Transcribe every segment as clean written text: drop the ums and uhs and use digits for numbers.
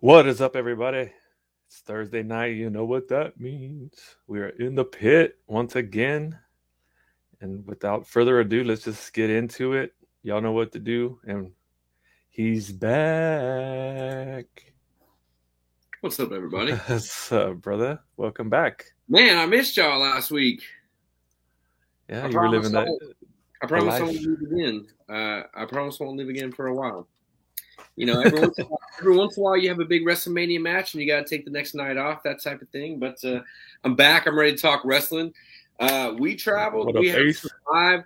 What is up, everybody? It's Thursday night. You know what that means. We are in the pit once again. And without further ado, let's just get into it. Y'all know what to do. And he's back. What's up, everybody? What's up, brother? Welcome back. Man, I missed y'all last week. Yeah, I you were living promise. that I the promise I won't life. leave again. I promise I won't leave again for a while. You know, every once in a while, you have a big WrestleMania match, and you got to take the next night off, that type of thing. But I'm back. I'm ready to talk wrestling. We traveled. What up, We have Ace? some live.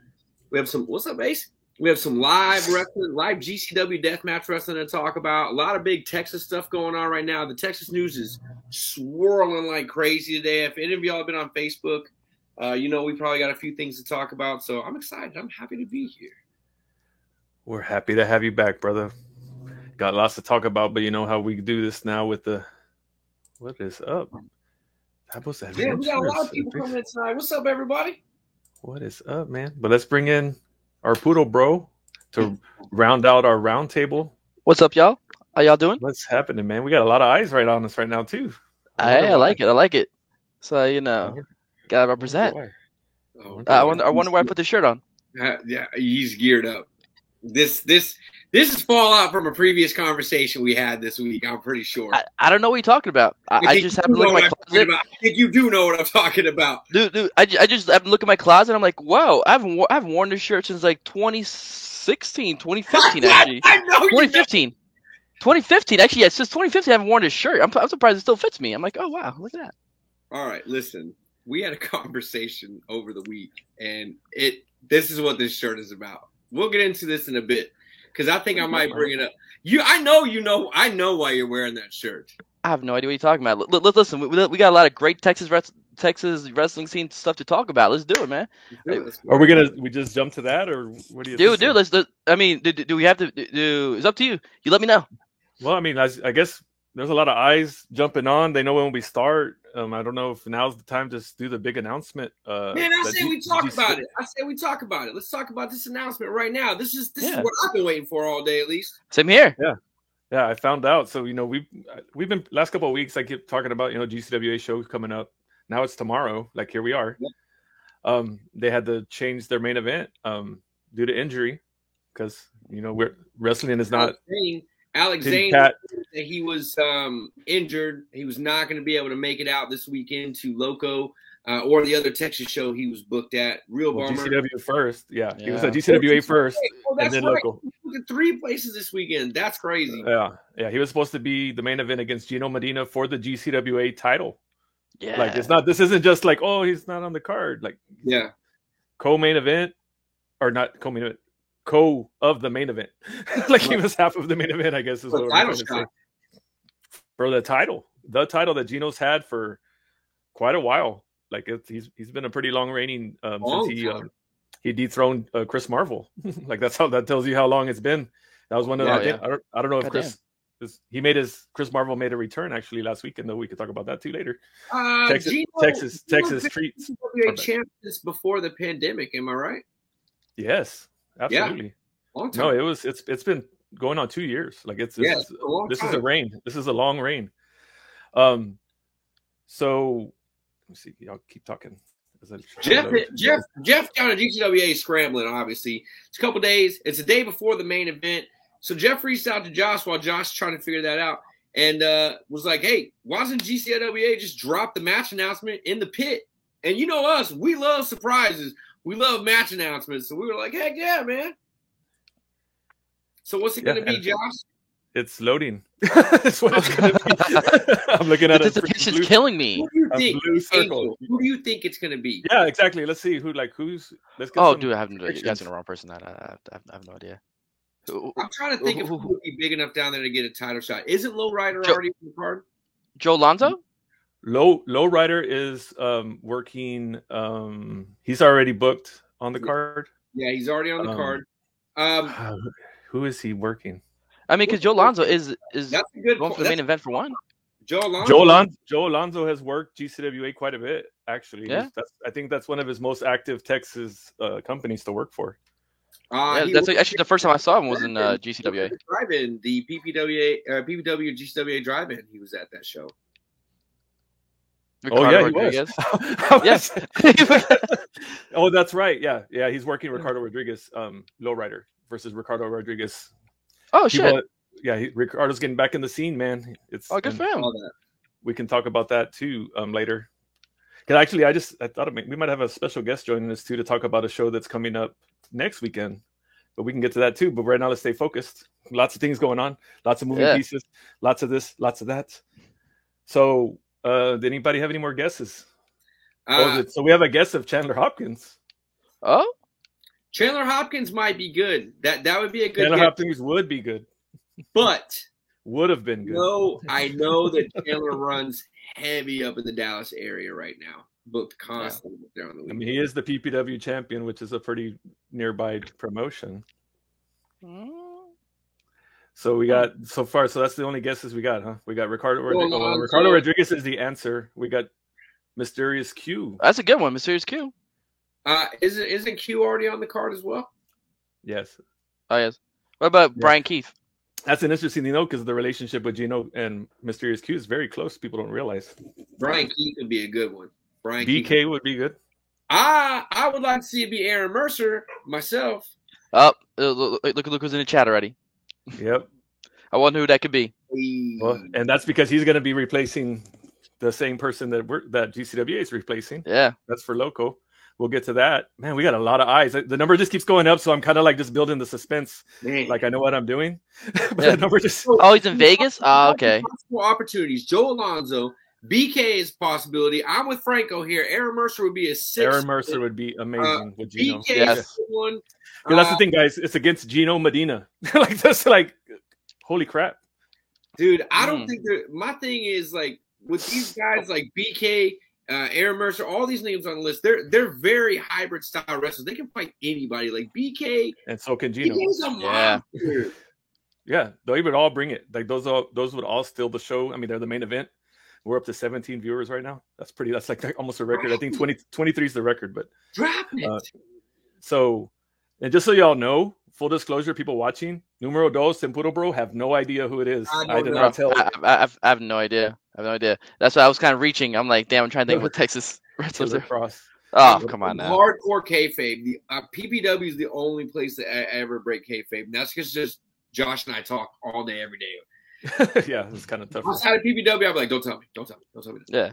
We have some. What's up, Ace? We have some live wrestling, live GCW deathmatch wrestling to talk about. A lot of big Texas stuff going on right now. The Texas news is swirling like crazy today. If any of y'all have been on Facebook, you know we probably got a few things to talk about. So I'm excited. I'm happy to be here. We're happy to have you back, brother. Got lots to talk about, but you know how we do this now with the what is up? That was Yeah, we got a lot adventures. of people coming in tonight. What's up, everybody? What is up, man? But let's bring in our poodle bro to round out our round table. What's up, y'all? How y'all doing? What's happening, man? We got a lot of eyes right on us right now, too. I wonder Hey, I why. like it. I like it. So I gotta wonder represent. why. Oh, I wonder why I put the shirt on. yeah, he's geared up. This is fallout from a previous conversation we had this week. I'm pretty sure. I don't know what you're talking about. I just happened to look at my closet. I think you do know what I'm talking about. Dude, I just happened to look at my closet. And I'm like, whoa, I haven't worn this shirt since like 2016, 2015 actually. I know 2015. 2015 actually, yeah, since 2015 I haven't worn this shirt. I'm surprised it still fits me. I'm like, oh wow, look at that. All right, listen. We had a conversation over the week, and this is what this shirt is about. We'll get into this in a bit because I think I might bring it up. I know why you're wearing that shirt. I have no idea what you're talking about. Listen, we got a lot of great Texas wrestling scene stuff to talk about. Let's do it, man. Are we just jump to that, or what do you think? Dude, I mean, do we have to do? It's up to you. You let me know. Well, I mean, I guess there's a lot of eyes jumping on. They know when we start. I don't know if now's the time to just do the big announcement. Man, I say we talk about it. Let's talk about this announcement right now. This is what I've been waiting for all day, at least. Same here. Yeah, I found out. So we've been last couple of weeks. I keep talking about GCWA show coming up. Now it's tomorrow. Like here we are. Yeah. They had to change their main event due to injury because wrestling is not. Alex Zane, he was injured. He was not going to be able to make it out this weekend to Loco or the other Texas show he was booked at. Real bummer. GCW first. Yeah, he was at GCWA first, and then right. Loco. He at 3 places this weekend. That's crazy. Yeah. He was supposed to be the main event against Gino Medina for the GCWA title. Yeah, like it's not. This isn't just like he's not on the card. Like co-main event or not co-main event. Of the main event. Like he was half of the main event, I guess is what we're saying. For the title that Gino's had for quite a while. Like he's been a pretty long reigning since he dethroned Chris Marvel. Like that tells you how long it's been. That was one of the I don't know if Chris Marvel made a return actually last weekend, though we could talk about that too later. Texas treats champions before the pandemic, am I right? Yes. Absolutely. Yeah. No, it's been going on 2 years. Like this is a reign. This is a long reign. So let me see. Y'all keep talking. Jeff down at GCWA scrambling. Obviously, it's a couple days. It's a day before the main event. So Jeff reached out to Josh while Josh is trying to figure that out, and was like, "Hey, why doesn't GCWA just drop the match announcement in the pit?" And you know us, we love surprises. We love match announcements. So we were like, heck yeah, man. So what's it going to be, Josh? It's loading. That's what it's going to be. I'm looking at it. It's killing me. Who do you think? Angel, who do you think it's going to be? Yeah, exactly. Let's see who's. Dude, I haven't. You guys are the wrong person. I have no idea. I'm trying to think of who would be big enough down there to get a title shot. Isn't Lowrider already on the card? Joe Lonzo? Lowrider is working. He's already booked on the card. Yeah, he's already on the card. Who is he working? I mean, because Joe Lonzo is going for the main event for one. Joe Alonzo has worked GCWA quite a bit, actually. Yeah. I think that's one of his most active Texas companies to work for. That's actually the first time I saw him was in GCWA. Drive-in, the PPW GCWA drive-in. He was at that show. Ricardo Rodriguez. Yes. Oh, that's right. Yeah. He's working Ricardo Rodriguez, lowrider versus Ricardo Rodriguez. Oh shit. Ricardo's getting back in the scene, man. Good for him. We can talk about that too later. Because actually, I thought we might have a special guest joining us too to talk about a show that's coming up next weekend. But we can get to that too. But right now, let's stay focused. Lots of things going on. Lots of moving pieces. Lots of this. Lots of that. So, did anybody have any more guesses? So we have a guess of Chandler Hopkins. Oh, Chandler Hopkins might be good. That would be a good. Chandler Hopkins would be good, but would have been good. No, I know that Chandler runs heavy up in the Dallas area right now, booked constantly there on the weekend. I mean, he is the PPW champion, which is a pretty nearby promotion. So we got so far. So that's the only guesses we got, huh? We got Ricardo Rodriguez. Ricardo Rodriguez is the answer. We got Mysterious Q. That's a good one, Mysterious Q. Isn't Q already on the card as well? Yes. Oh yes. What about Brian Keith? That's an interesting thing, though, because the relationship with Gino and Mysterious Q is very close. People don't realize. Brian Keith would be a good one. Brian BK Keith would be good. I would like to see it be Aaron Mercer myself. Oh, look who's in the chat already. Yep. I wonder who that could be. Well, and that's because he's going to be replacing the same person that GCWA is replacing. Yeah. That's for Loco. We'll get to that. Man, we got a lot of eyes. The number just keeps going up, so I'm kind of like just building the suspense. Man. Like I know what I'm doing. But the number just... Oh, he's in Vegas? Oh, okay. Opportunities. Joe Alonzo. BK is a possibility. I'm with Franco here. Aaron Mercer would be a 6. Aaron Mercer would be amazing with Gino. BK is one. That's the thing, guys. It's against Gino Medina. Like that's like, holy crap, dude. I don't think my thing is like with these guys like BK, Aaron Mercer, all these names on the list. They're very hybrid style wrestlers. They can fight anybody. Like BK, and so can Gino. BK's a monster. Yeah, they would all bring it. Like those would all steal the show. I mean, they're the main event. We're up to 17 viewers right now. That's like almost a record. I think 23 is the record, but drop it. So, and just so y'all know, full disclosure, people watching, Numero Dos and Puro Bro have no idea who it is. I did not tell. I have no idea. I have no idea. That's why I was kind of reaching. I'm like, damn, I'm trying to think what Texas wrestlers are. Oh, come on now. Hardcore kayfabe. The PPW is the only place that I ever break kayfabe. And that's because just Josh and I talk all day, every day. Yeah, it's kind of tough. Outside of PPW, I'm like, don't tell me. Yeah.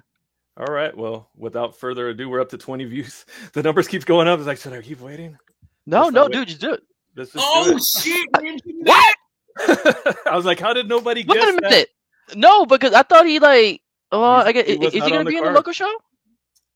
All right. Well, without further ado, we're up to 20 views. The numbers keep going up. It's like, should I keep waiting? No, dude, just do it. Shit! What? I was like, how did nobody guess Wait a minute. That? No, because I thought he like. I guess, is he going to be in the local show?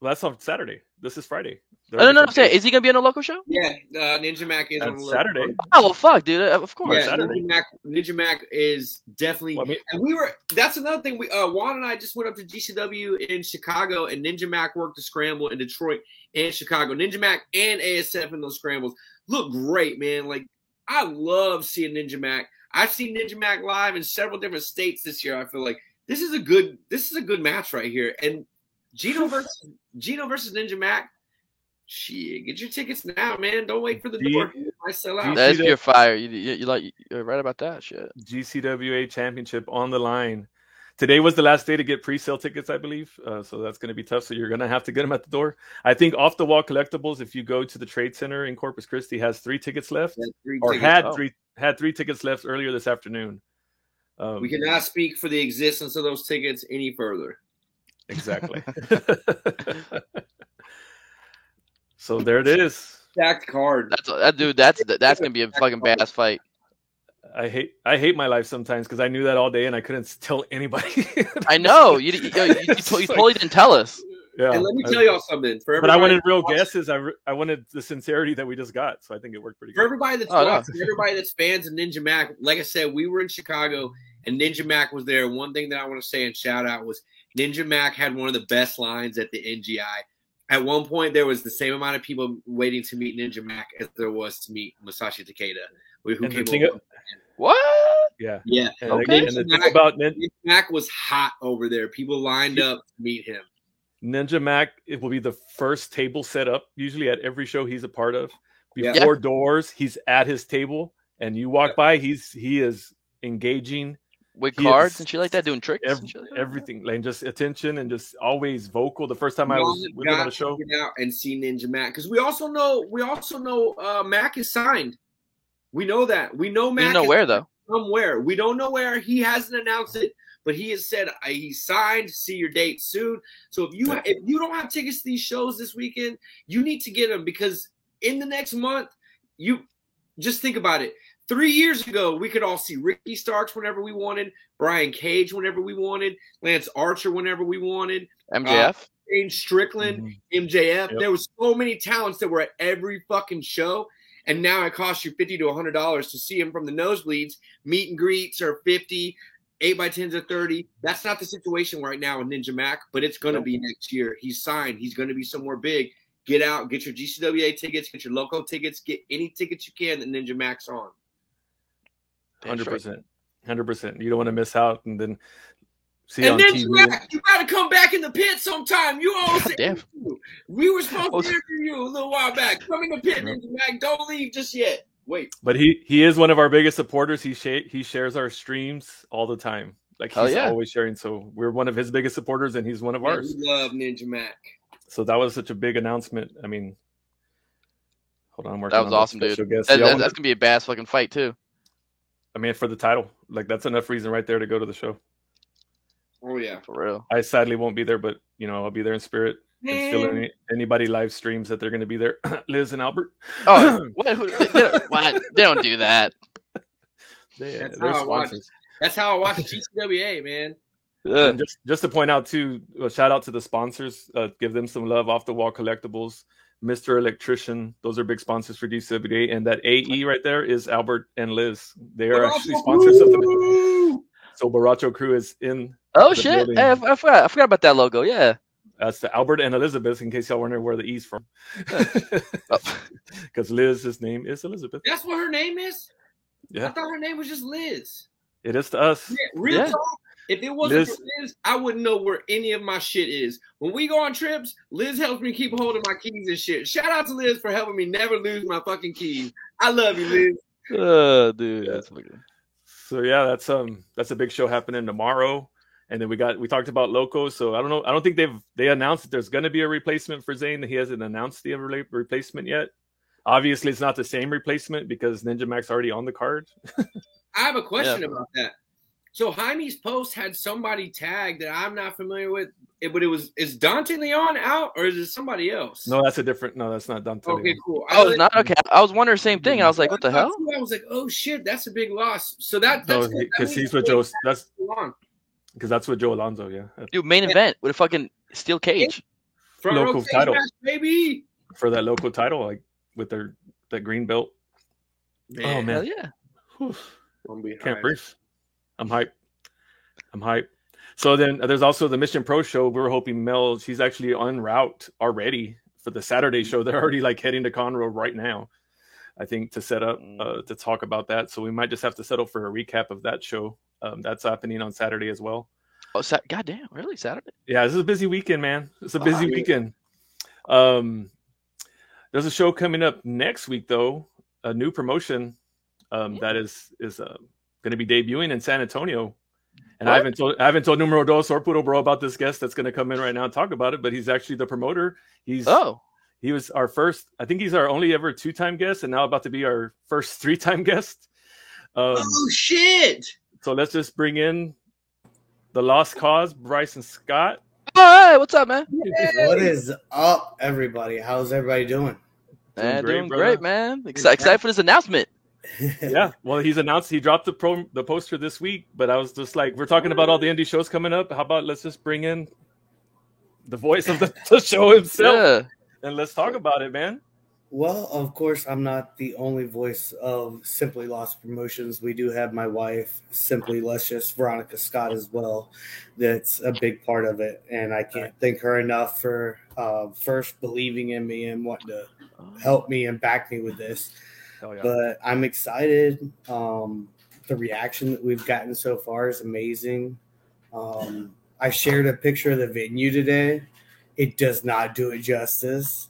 Well, that's on Saturday. This is Friday. No, I'm saying, is he going to be in a local show? Yeah, Ninja Mac is on Saturday. Oh, well, fuck, dude. Of course. Yeah, Ninja Mac is definitely. Well, and that's another thing. Juan and I just went up to GCW in Chicago, and Ninja Mac worked the scramble in Detroit and Chicago. Ninja Mac and ASF in those scrambles look great, man. Like, I love seeing Ninja Mac. I've seen Ninja Mac live in several different states this year. I feel like this is a good match right here. And Gino versus Ninja Mac. Shit, get your tickets now, man. Don't wait for the door. I sell out. That's pure fire. You're right about that shit. GCWA Championship on the line. Today was the last day to get pre-sale tickets, I believe. So that's going to be tough. So you're going to have to get them at the door. I think Off the Wall Collectibles, if you go to the Trade Center in Corpus Christi, has 3 tickets left, had 3 tickets left earlier this afternoon. We cannot speak for the existence of those tickets any further. Exactly. So there it is. Stacked card. That's gonna be a fucking badass fight. I hate my life sometimes because I knew that all day and I couldn't tell anybody. I know you totally didn't tell us. Yeah. And let me tell y'all something. But I wanted real guesses. I wanted the sincerity that we just got, so I think it worked pretty good. For everybody that's watching, everybody that's fans of Ninja Mac, like I said, we were in Chicago and Ninja Mac was there. One thing that I want to say and shout out was Ninja Mac had one of the best lines at the NGI. At one point, there was the same amount of people waiting to meet Ninja Mac as there was to meet Masashi Takeda. Who came over. What? Yeah. Yeah. And okay. And the thing about Ninja Mac was hot over there. People lined up to meet him. Ninja Mac, it will be the first table set up, usually at every show he's a part of. before doors. He's at his table, and you walk by. He is engaging with cards and shit like that, doing tricks, everything, like just attention and just always vocal. The first time I was with him on the show, get out and see Ninja Mac, because we also know Mac is signed. We know that. We know Mac. We know where though. Somewhere. We don't know where. He hasn't announced it, but he has said he's signed. See your date soon. So if you don't have tickets to these shows this weekend, you need to get them, because in the next month, you just think about it. 3 years ago, we could all see Ricky Starks whenever we wanted, Brian Cage whenever we wanted, Lance Archer whenever we wanted, MJF, James Strickland, MJF. Yep. There was so many talents that were at every fucking show, and now it costs you $50 to $100 to see him from the nosebleeds. Meet and greets are $50, 8x10s are $30. That's not the situation right now with Ninja Mac, but it's going to be next year. He's signed. He's going to be somewhere big. Get out, get your GCWA tickets, get your local tickets, get any tickets you can that Ninja Mac's on. 100%. 100%. You don't want to miss out and then see and on then TV. You got to come back in the pit sometime. You always we were supposed to interview you a little while back. Come in the pit, Ninja Mac. Don't leave just yet. Wait. But he is one of our biggest supporters. He shares our streams all the time. Like he's always sharing. So we're one of his biggest supporters, and he's one of ours. We love Ninja Mac. So that was such a big announcement. I mean, hold on. That was awesome, dude. That's going to be a badass fucking fight, too. I mean, for the title. Like, that's enough reason right there to go to the show. Oh, yeah. For real. I sadly won't be there, but, I'll be there in spirit. And still anybody live streams that they're going to be there. Liz and Albert. Oh, what? They don't do that. They're sponsors. That's how I watch GCWA, man. And just to point out, too, a shout out to the sponsors. Give them some love. Off the Wall Collectibles, Mr. Electrician. Those are big sponsors for GCWA. And that AE right there is Albert and Liz. They are actually sponsors of the. So Baracho Crew is in. Oh, shit. Hey, I forgot about that logo. Yeah. That's the Albert and Elizabeth, in case y'all wonder where the E's from. Because Liz's name is Elizabeth. That's what her name is? Yeah. I thought her name was just Liz. It is to us. Yeah, real talk. If it wasn't for Liz, I wouldn't know where any of my shit is. When we go on trips, Liz helps me keep hold of my keys and shit. Shout out to Liz for helping me never lose my fucking keys. I love you, Liz. Oh, dude, that's fucking. So yeah, that's a big show happening tomorrow. And then we talked about Loco. So I don't know. I don't think they announced that there's going to be a replacement for Zayn. He hasn't announced the replacement yet. Obviously, it's not the same replacement because Ninja Mac's already on the card. I have a question about that. So Jaime's post had somebody tagged that I'm not familiar with, but is Dante Leon out or is it somebody else? No, that's not Dante. Okay, Leon. cool. Not okay. I was wondering the same thing. I was like, what the hell? I was like, oh shit, that's a big loss. So that's because he's with Joe. That's with Joe Alonso. Yeah, dude, main event with a fucking steel cage, local title, baby, for that local title, like with that green belt. Man. Oh man, hell yeah. Can't breathe. I'm hyped. So then there's also the Mission Pro show. We were hoping Mel, she's actually en route already for the Saturday show. They're already like heading to Conroe right now, I think, to set up to talk about that. So we might just have to settle for a recap of that show. That's happening on Saturday as well. Oh, goddamn, really? Saturday? Yeah, this is a busy weekend, man. It's a busy weekend. There's a show coming up next week, though, a new promotion that is going to be debuting in San Antonio. And I haven't told Numero Dos or Puro Bro about this guest that's going to come in right now and talk about it, but he's actually the promoter. He was our first, I think he's our only ever 2-time guest, and now about to be our first 3-time guest. Oh shit. So let's just bring in the Lost Cause, Bryson Scott. All right, what's up, man? Yay. What is up, everybody? How's everybody doing? Doing great, man. Excited for this announcement. Yeah, well, he dropped the poster this week, but I was just like, we're talking about all the indie shows coming up. How about let's just bring in the voice of the show himself, and let's talk about it, man. Well, of course, I'm not the only voice of Simply Lost Promotions. We do have my wife, Simply Luscious, Veronica Scott, as well. That's a big part of it, and I can't thank her enough for first believing in me and wanting to help me and back me with this. Yeah. But I'm excited. The reaction that we've gotten so far is amazing. I shared a picture of the venue today. It does not do it justice.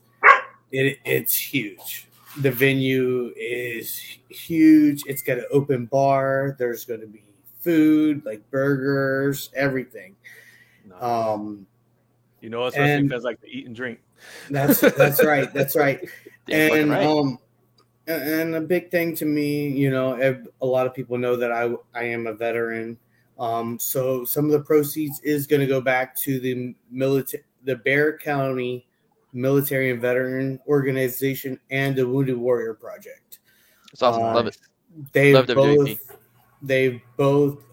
It's huge. The venue is huge. It's got an open bar. There's going to be food, like burgers, everything. Nice. You know, us wrestling fans like to eat and drink. That's right. That's right. And and a big thing to me, you know, a lot of people know that I am a veteran. So some of the proceeds is going to go back to the Bexar County Military and Veteran Organization and the Wounded Warrior Project. It's awesome. Love it. They've both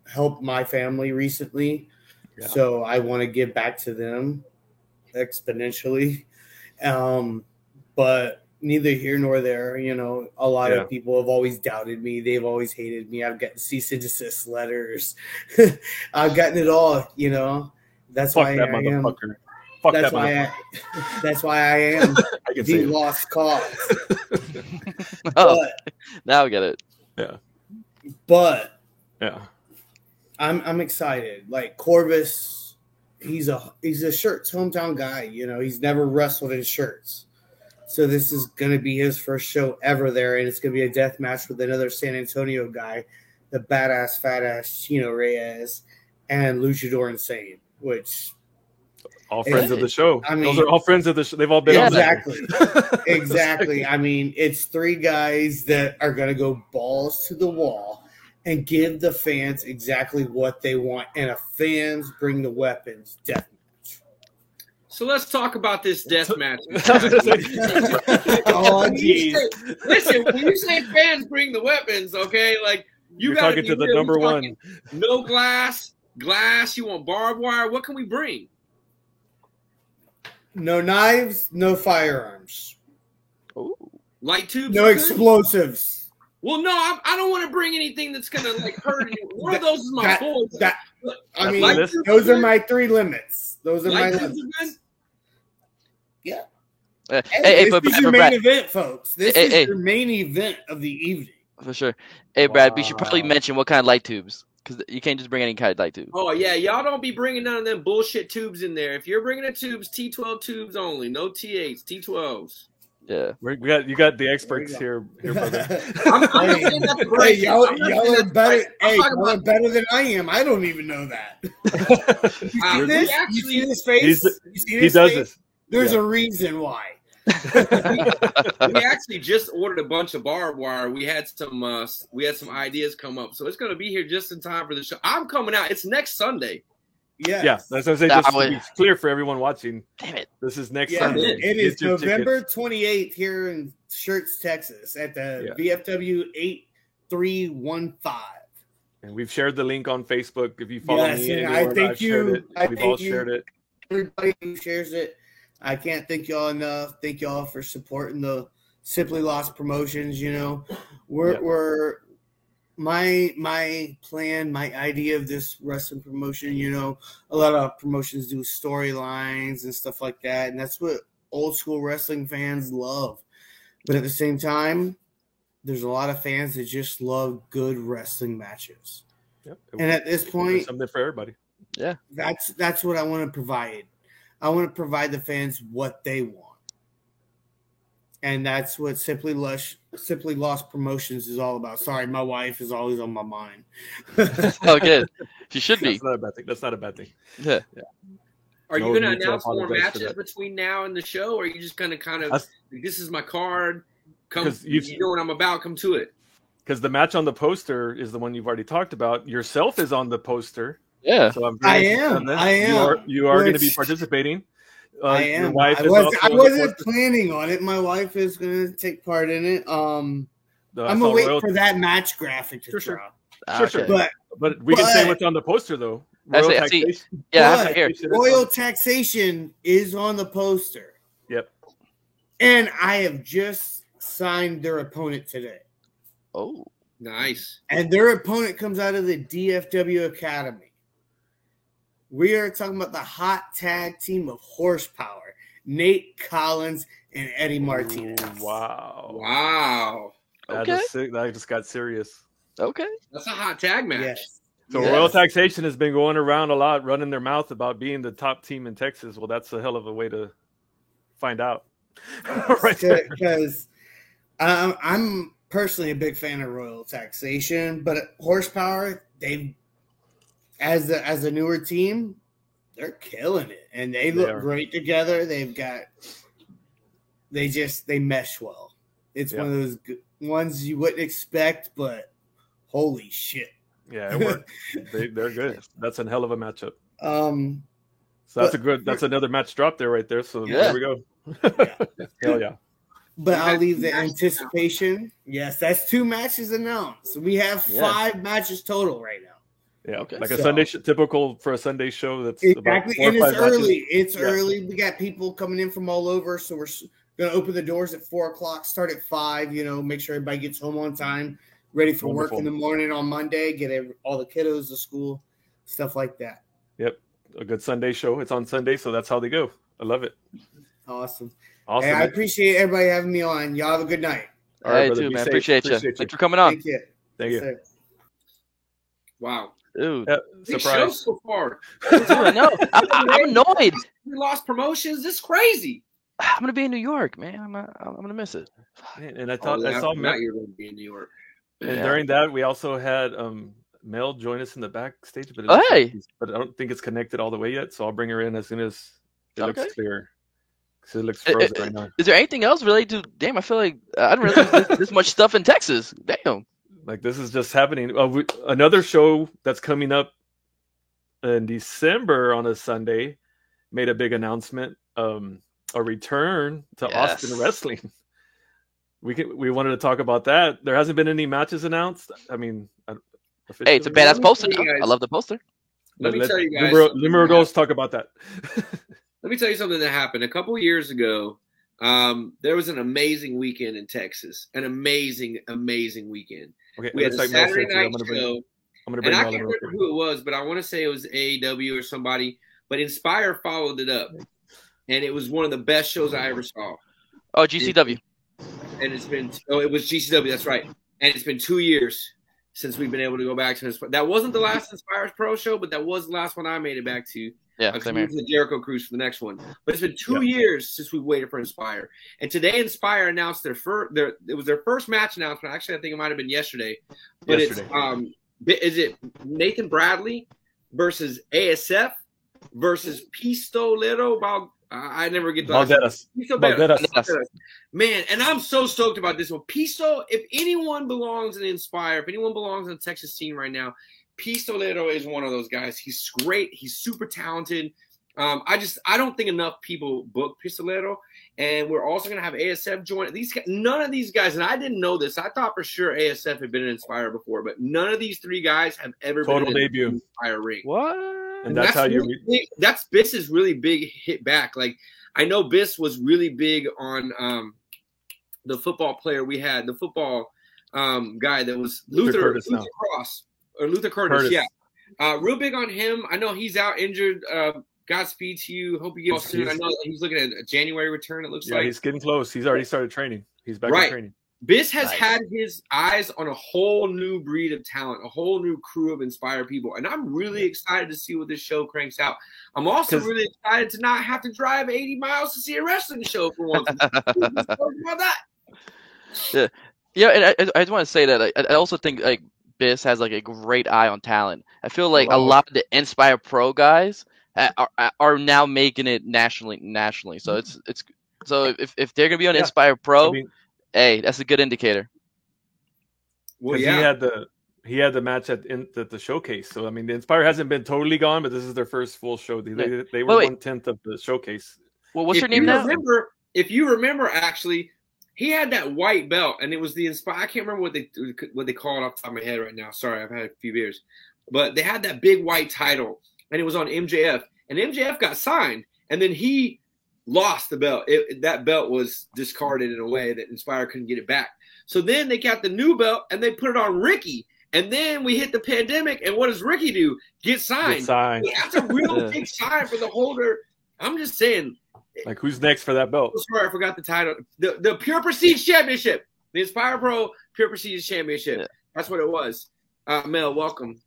helped my family recently. Yeah. So I want to give back to them exponentially. But neither here nor there. You know, a lot of people have always doubted me. They've always hated me. I've gotten cease and desist letters. I've gotten it all, you know. That's why I am. That's why I am the lost cause. Now I get it. Yeah. But I'm excited. Like Corvus, he's a Shirts hometown guy. You know, he's never wrestled in Shirts. So this is going to be his first show ever there, and it's going to be a death match with another San Antonio guy, the badass, fat-ass Chino Reyes, and Luchador Insane, which... All friends of the show. I mean, those are all friends of the show. They've all been on that. Exactly. I mean, it's three guys that are going to go balls to the wall and give the fans exactly what they want. And if fans bring the weapons, death. So let's talk about this death match. Oh, geez. Listen, when you say fans bring the weapons, okay, like you're talking to the number one. No glass, you want barbed wire. What can we bring? No knives, no firearms. Ooh. Light tubes? No explosives. Well, no, I don't want to bring anything that's going to like hurt anyone. One of those is my fault. I mean, those are my three limits. Those are my limits. Yeah. But this is your main event, folks. This is your main event of the evening. For sure. Hey, Brad, we should probably mention what kind of light tubes. Because you can't just bring any kind of light tube. Oh, yeah. Y'all don't be bringing none of them bullshit tubes in there. If you're bringing the tubes, T12 tubes only. No T8s, T12s. Yeah. You got the experts here brother. Y'all are better. Y'all are better than I am. I don't even know that. You see this face? He does this. There's a reason why. We actually just ordered a bunch of barbed wire. We had some ideas come up, so it's going to be here just in time for the show. I'm coming out. It's next Sunday. Yeah, that's what I'm saying. Just to be clear for everyone watching. Damn it! This is next Sunday. It is November 28th here in Shirts, Texas, at the VFW 8315. And we've shared the link on Facebook. If you follow me, we've all shared it. Everybody who shares it. I can't thank y'all enough. Thank y'all for supporting the Simply Lost promotions. You know, we're my plan, my idea of this wrestling promotion. You know, a lot of promotions do storylines and stuff like that, and that's what old school wrestling fans love. But at the same time, there's a lot of fans that just love good wrestling matches. Yep. And at this point, something for everybody. Yeah, that's what I want to provide. I want to provide the fans what they want. And that's what Simply Lost Promotions is all about. Sorry, my wife is always on my mind. Oh, good. She should be. That's not a bad thing. Yeah. Are you going to announce more matches between now and the show? or are you just going to kind of, this is my card, come, you know what I'm about, come to it? Because the match on the poster is the one you've already talked about. Yourself is on the poster. Yeah, so I am. You are going to be participating. I am. I wasn't planning on it. My wife is going to take part in it. I'm going to wait for that match graphic to drop. Sure. But we can say what's on the poster, though. Royal Taxation. Yeah, here. Royal Taxation is on the poster. Yep. And I have just signed their opponent today. Oh, nice. And their opponent comes out of the DFW Academy. We are talking about the hot tag team of Horsepower, Nate Collins and Eddie Martinez. Ooh, wow. Okay. That just got serious. Okay. That's a hot tag match. Yes. So Royal Taxation has been going around a lot, running their mouth about being the top team in Texas. Well, that's a hell of a way to find out. Because I'm personally a big fan of Royal Taxation, but Horsepower, they've as a newer team, they're killing it, and they look great together. They mesh well. It's one of those ones you wouldn't expect, but holy shit. Yeah, it worked. They're good. That's a hell of a matchup. So that's another match drop there right there. So there we go. Hell yeah. But I'll leave the anticipation. Yes, that's 2 matches announced. We have 5 matches total right now. Yeah, okay. Like a Sunday typical for a Sunday show. That's exactly, and it's early. It's early. We got people coming in from all over, so we're gonna open the doors at 4:00. Start at 5. Make sure everybody gets home on time, ready for work in the morning on Monday. Get all the kiddos to school, stuff like that. Yep, a good Sunday show. It's on Sunday, so that's how they go. I love it. Awesome. Hey, I appreciate everybody having me on. Y'all have a good night. All right, too, man. Appreciate you. Thanks for coming on. Thank you. Wow. Dude, surprise so far. Dude, I know. I'm annoyed. We lost promotions. This is crazy. I'm gonna be in New York, man. I'm gonna miss it. And I thought I saw Matt. You're gonna be in New York. And during that, we also had Mel join us in the backstage, but but I don't think it's connected all the way yet. So I'll bring her in as soon as it looks clear. So it looks frozen right now. Is there anything else related to? Damn, I feel like I didn't realize there's this much stuff in Texas. Damn. Like this is just happening. Another show that's coming up in December on a Sunday made a big announcement. A return to Austin Wrestling. We wanted to talk about that. There hasn't been any matches announced. I mean, hey, it's a badass poster. I love the poster. Let me tell you guys. Numero dos, talk about that. Let me tell you something that happened a couple years ago. There was an amazing weekend in Texas. An amazing weekend. Okay, we had a Saturday night show. I'm gonna bring I can't remember who it was, but I want to say it was AEW or somebody. But Inspire followed it up, and it was one of the best shows I ever saw. Oh, GCW. And it was GCW. That's right. And it's been 2 years since we've been able to go back to Inspire. That wasn't the last Inspire Pro show, but that was the last one I made it back to. Yeah, same here. The Jericho Cruise for the next one. But it's been 2 years since we waited for Inspire. And today Inspire announced it was their first match announcement. Actually, I think it might have been yesterday. But it's is it Nathan Bradley versus ASF versus Pistolero I never get the Balderas. Man, and I'm so stoked about this one. Pisto, if anyone belongs in Inspire, if anyone belongs in the Texas scene right now, Pistolero is one of those guys. He's great. He's super talented. I don't think enough people book Pistolero, and we're also going to have ASF join. None of these guys, and I didn't know this. I thought for sure ASF had been in Inspire before, but none of these 3 guys have ever been in debut Inspire ring. What? And that's how that's Biss's really big hit back. Like I know Biss was really big on the football player we had, the football guy that was Luther Cross. Or Luther Curtis. Yeah. Real big on him. I know he's out injured. Godspeed to you. Hope you get well soon. I know that he's looking at a January return, it looks like. Yeah, he's getting close. He's already started training. He's back in training. Biss has had his eyes on a whole new breed of talent, a whole new crew of Inspired people. And I'm really excited to see what this show cranks out. I'm also really excited to not have to drive 80 miles to see a wrestling show for once. about that. Yeah, and I just want to say that I also think like Biss has like a great eye on talent. I feel like a lot of the Inspire Pro guys are now making it nationally. So if they're gonna be on Inspire Pro, hey, that's a good indicator. Well, he had the match at the showcase. So I mean, the Inspire hasn't been totally gone, but this is their first full show. They were 1/10 of the showcase. Well, what's your name now? If you remember, actually. He had that white belt, and it was the Inspire. I can't remember what they call it off the top of my head right now. Sorry, I've had a few beers. But they had that big white title, and it was on MJF. And MJF got signed, and then he lost the belt. That belt was discarded in a way that Inspire couldn't get it back. So then they got the new belt, and they put it on Ricky. And then we hit the pandemic, and what does Ricky do? Get signed. That's a real big sign for the holder. I'm just saying. Like, who's next for that belt? Oh, sorry, I forgot the title. The Pure Prestige Championship. The Inspire Pro Pure Prestige Championship. Yeah. That's what it was. Mel, welcome.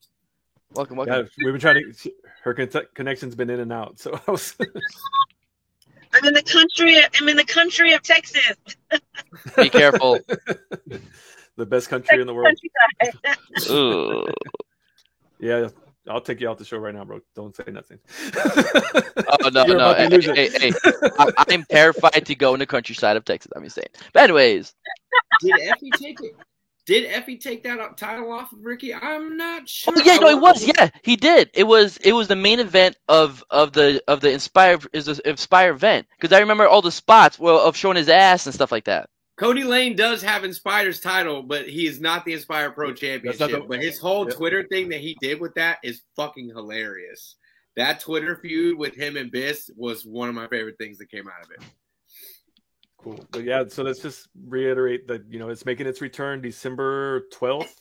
Welcome. Yeah, we've been trying to – her connection's been in and out. So I was I'm in the country of Texas. Be careful. The best country in the world. Ooh. Yeah, I'll take you off the show right now, bro. Don't say nothing. Oh no! Hey. I'm terrified to go in the countryside of Texas. I'm just saying. But anyways, did Effie take it? Did Effie take that title off of Ricky? I'm not sure. Oh yeah, no, it was. Yeah, he did. It was the main event of the Inspire event, because I remember all the spots of showing his ass and stuff like that. Cody Lane does have Inspire's title, but he is not the Inspire Pro Championship. But his whole Twitter thing that he did with that is fucking hilarious. That Twitter feud with him and Biss was one of my favorite things that came out of it. Cool. But yeah, so let's just reiterate that, it's making its return December 12th.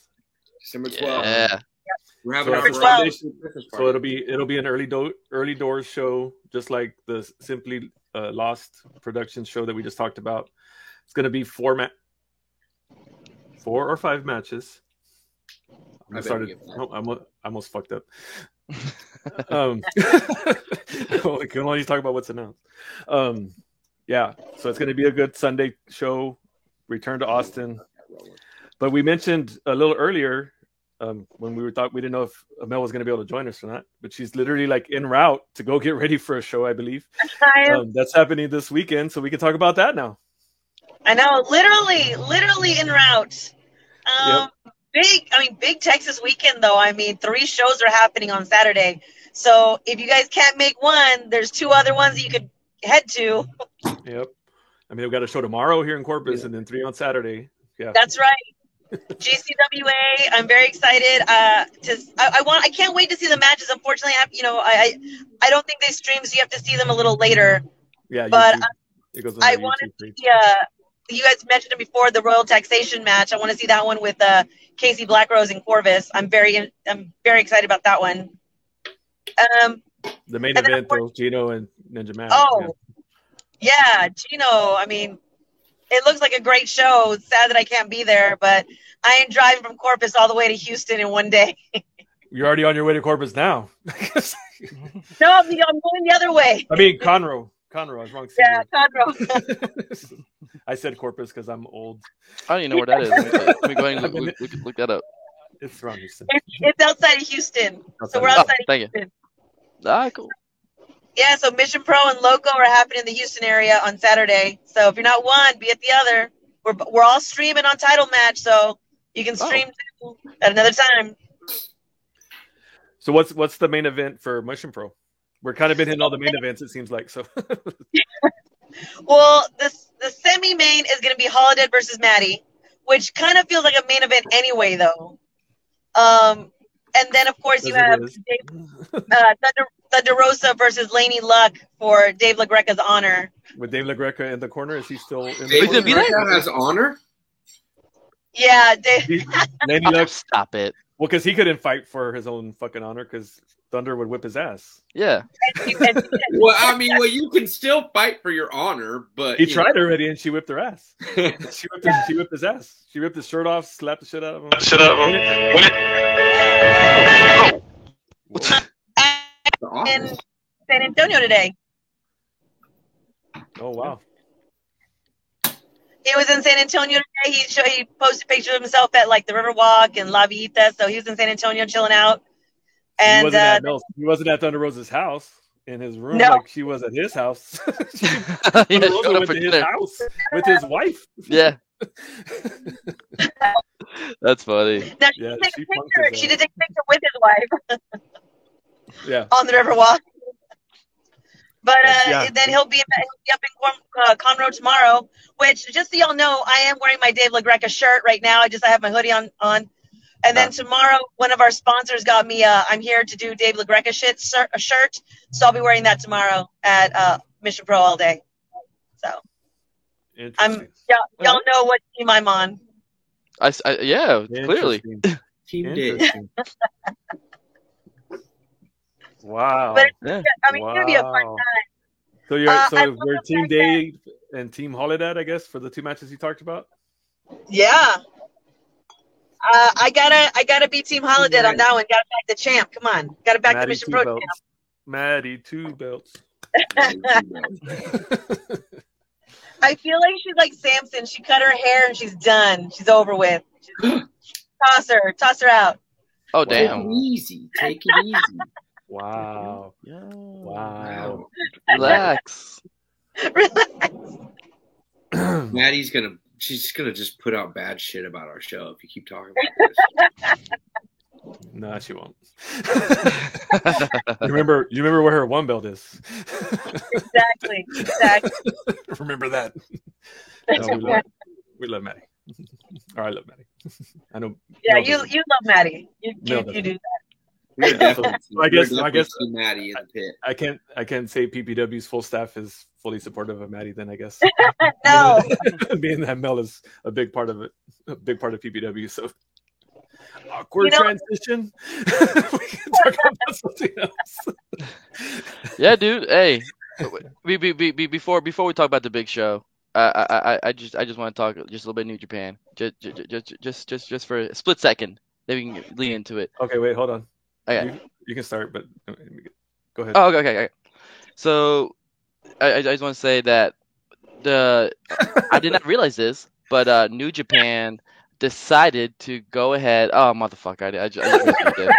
December 12th. Yeah. We're having so it'll be an early doors show, just like the Simply Lost production show that we just talked about. It's going to be 4 or 5 matches. I almost fucked up. I can only talk about what's announced. Yeah, so it's going to be a good Sunday show. Return to Austin. But we mentioned a little earlier when we didn't know if Amel was going to be able to join us or not. But she's literally like en route to go get ready for a show, I believe. That's happening this weekend, so we can talk about that now. I know, literally en route. Big Texas weekend though. 3 shows are happening on Saturday. So if you guys can't make one, there's 2 other ones that you could head to. Yep. We've got a show tomorrow here in Corpus, and then 3 on Saturday. Yeah, that's right. GCWA. I'm very excited. I can't wait to see the matches. Unfortunately, I don't think they stream, so you have to see them a little later. Yeah, but I want to see. You guys mentioned it before, the Royal Taxation match. I want to see that one with Casey Blackrose and Corvus. I'm very excited about that one. The main event, though, Gino and Ninja Matt. Oh, yeah, Gino. It looks like a great show. It's sad that I can't be there, but I ain't driving from Corpus all the way to Houston in one day. You're already on your way to Corpus now. No, I'm going the other way. Conroe. I was wrong. Yeah, Conroe. I said Corpus because I'm old. I don't even know where that is. Let me go ahead and look that up. It's around Houston. It's outside of Houston. So we're outside of Houston. You. Cool. Yeah, so Mission Pro and Loco are happening in the Houston area on Saturday. So if you're not one, be at the other. We're all streaming on Title Match, so you can stream too at another time. So what's the main event for Mission Pro? We're kind of been hitting all the main events, it seems like. So, well, the semi-main is going to be Holiday versus Maddie, which kind of feels like a main event anyway, though. And then of course you have Thunder Rosa versus Laney Luck for Dave LaGreca's honor. With Dave LaGreca in the corner, is he still in Dave LaGreca has honor? Yeah, Laney Luck. Stop it. Well, because he couldn't fight for his own fucking honor because Thunder would whip his ass. Yeah. Well, you can still fight for your honor, but he tried already, and she whipped her ass. She whipped his ass. She ripped his shirt off, slapped the shit out of him. In San Antonio today. Oh wow. He was in San Antonio today. He posted pictures of himself at like the Riverwalk and La Villita, so he was in San Antonio chilling out. And he wasn't at Thunder Rosa's house in his room like she was at his house. Thunder Rosa went to his house with his wife. Yeah. That's funny. Now, she did take a picture with his wife. Yeah. On the Riverwalk. But then he'll be up in Conroe tomorrow, which, just so y'all know, I am wearing my Dave LaGreca shirt right now. I have my hoodie on. And then tomorrow, one of our sponsors got me I'm here to do Dave LaGreca shirt. So I'll be wearing that tomorrow at Mission Pro all day. So y'all know what team I'm on. Yeah, clearly. Team Dave. Wow. But it's going to be a fun time. So you're Team Dave and Team Holiday, I guess, for the 2 matches you talked about? Yeah. I gotta beat Team Holiday on that one. Gotta back the champ. Come on. Gotta back the Mission Pro champ. Maddie, 2 belts. I feel like she's like Samson. She cut her hair and she's done. She's over with. Toss her out. Oh damn! Take it easy. Take it easy. Wow. Wow. Relax. Maddie's she's gonna just put out bad shit about our show if you keep talking about this. No, she won't. You remember where her one belt is. Exactly. Remember that. No, we love Maddie. Or I love Maddie. I know. Yeah, you love Maddie. You do that. Yeah, so I guess Maddie in the pit. I can't say PPW's full staff is fully supportive of Maddie. Then I guess no, being that Mel is a big part of it, a big part of PPW. So awkward transition. We can talk about something else. Yeah, dude. Hey, before we talk about the big show, I just want to talk just a little bit New Japan, just for a split second. Then we can lean into it. Okay, wait, hold on. Okay. You can start, but go ahead. Oh, okay. So I just want to say that I did not realize this, but New Japan decided to go ahead. Oh, motherfucker! I just did.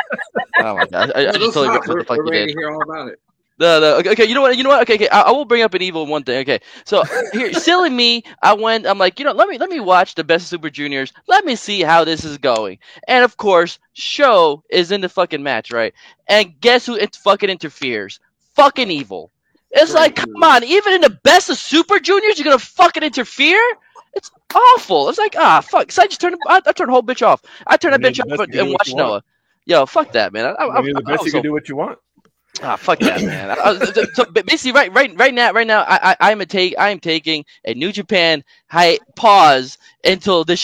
Oh my god! I just totally what the fuck you did. Ready to hear all about it. No. Okay. You know what? Okay. I will bring up an evil one thing. Okay. So here, silly me. I'm like, let me watch the Best of Super Juniors. Let me see how this is going. And of course, Show is in the fucking match, right? And guess who fucking interferes? Fucking Evil. It's like, come on. Even in the Best of Super Juniors, you're gonna fucking interfere? It's awful. It's like, fuck. So I just turned the whole bitch off. I turned that bitch off and watched Noah. Yo, fuck that, man. You're the best. You can do what you want. Fuck that, man. So basically, right now, I am taking a New Japan pause until this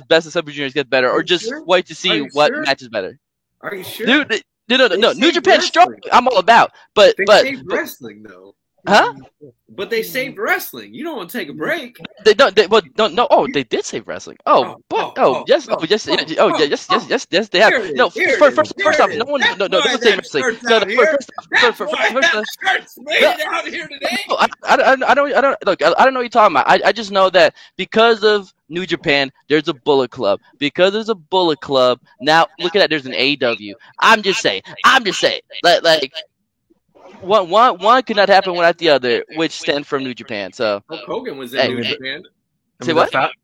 Best of Super Juniors gets better, or just wait to see what match is better. Are you sure, dude? No. New Japan strong. I'm all about, but saved wrestling though. Huh? But they saved wrestling. You don't want to take a break. They don't. No. Oh, they did save wrestling. Yes. They have. No, first off, no one save wrestling. I don't look. I don't know what you're talking about. I just know that because of New Japan, there's a Bullet Club. Because there's a Bullet Club, now look at that. There's an AEW. I'm just saying. Like. One could not happen without the other, which stands for New Japan. So Hulk Hogan was in New Japan. Say what? Hulk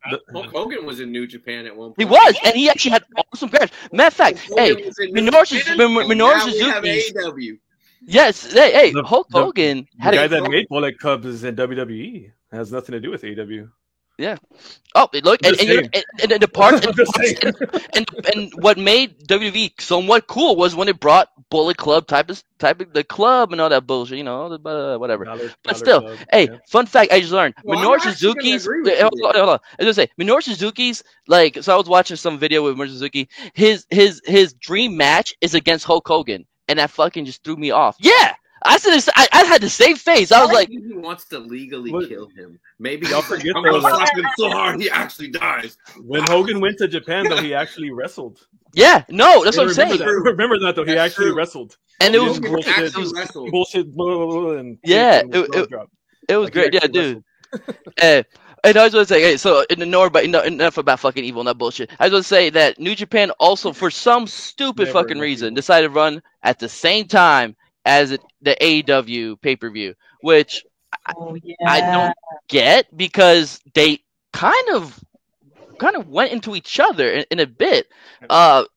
Hogan was in New Japan at one point. He was, and he actually had awesome parents. Matter of fact, Minoru Suzuki. Yes, Hulk Hogan had the guy that made Bullet Club is in WWE. It has nothing to do with AEW. Yeah. Oh, look, and the parts and what made WWE somewhat cool was when it brought Bullet Club type of the club and all that bullshit, whatever. But still, club, fun fact I just learned: Minoru Suzuki's. Hold on. I was gonna say Minoru Suzuki's so I was watching some video with Minoru Suzuki. His dream match is against Hulk Hogan, and that fucking just threw me off. Yeah. I had the same face. I was like, he wants to legally kill him. Maybe I'll forget that. So hard he actually dies. When Hogan went to Japan, though, he actually wrestled. Yeah, no, that's what I'm saying. Remember that though, he actually wrestled, and it was bullshit. And it was great. Yeah, dude. And I was going to say, so enough about fucking Evil and that bullshit. I was going to say that New Japan also, for some stupid fucking reason, decided to run at the same time as the AEW pay-per-view, which I don't get because they kind of went into each other in a bit.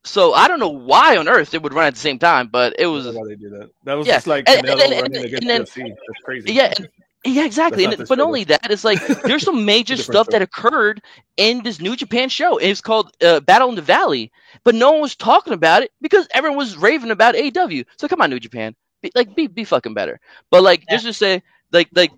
So I don't know why on earth they would run at the same time, but it was. Why they do that? That was just like Canelo running against UFC. That's crazy. Yeah, exactly. But not only that, it's like there's some major stuff that occurred in this New Japan show. It's called Battle in the Valley, but no one was talking about it because everyone was raving about AEW. So come on, New Japan. Be fucking better. But just to say, the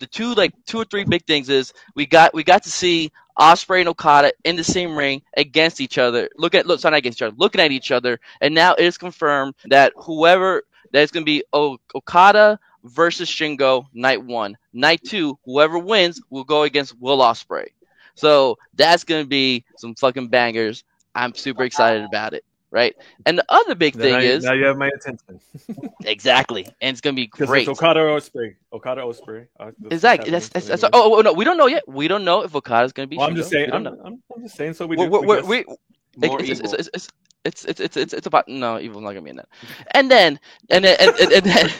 two or three big things is we got to see Ospreay and Okada in the same ring against each other. Looking at each other, and now it is confirmed that it's gonna be Okada versus Shingo night 1. Night 2, whoever wins will go against Will Ospreay. So that's gonna be some fucking bangers. I'm super excited about it. right? And the other big thing is now you have my attention. Exactly, and it's gonna be great. It's Okada Ospreay. Exactly. That's no, we don't know yet. We don't know if Okada's gonna be. Well, I'm just saying. I'm just saying. So it's about no, Evil's not gonna be in that. And then the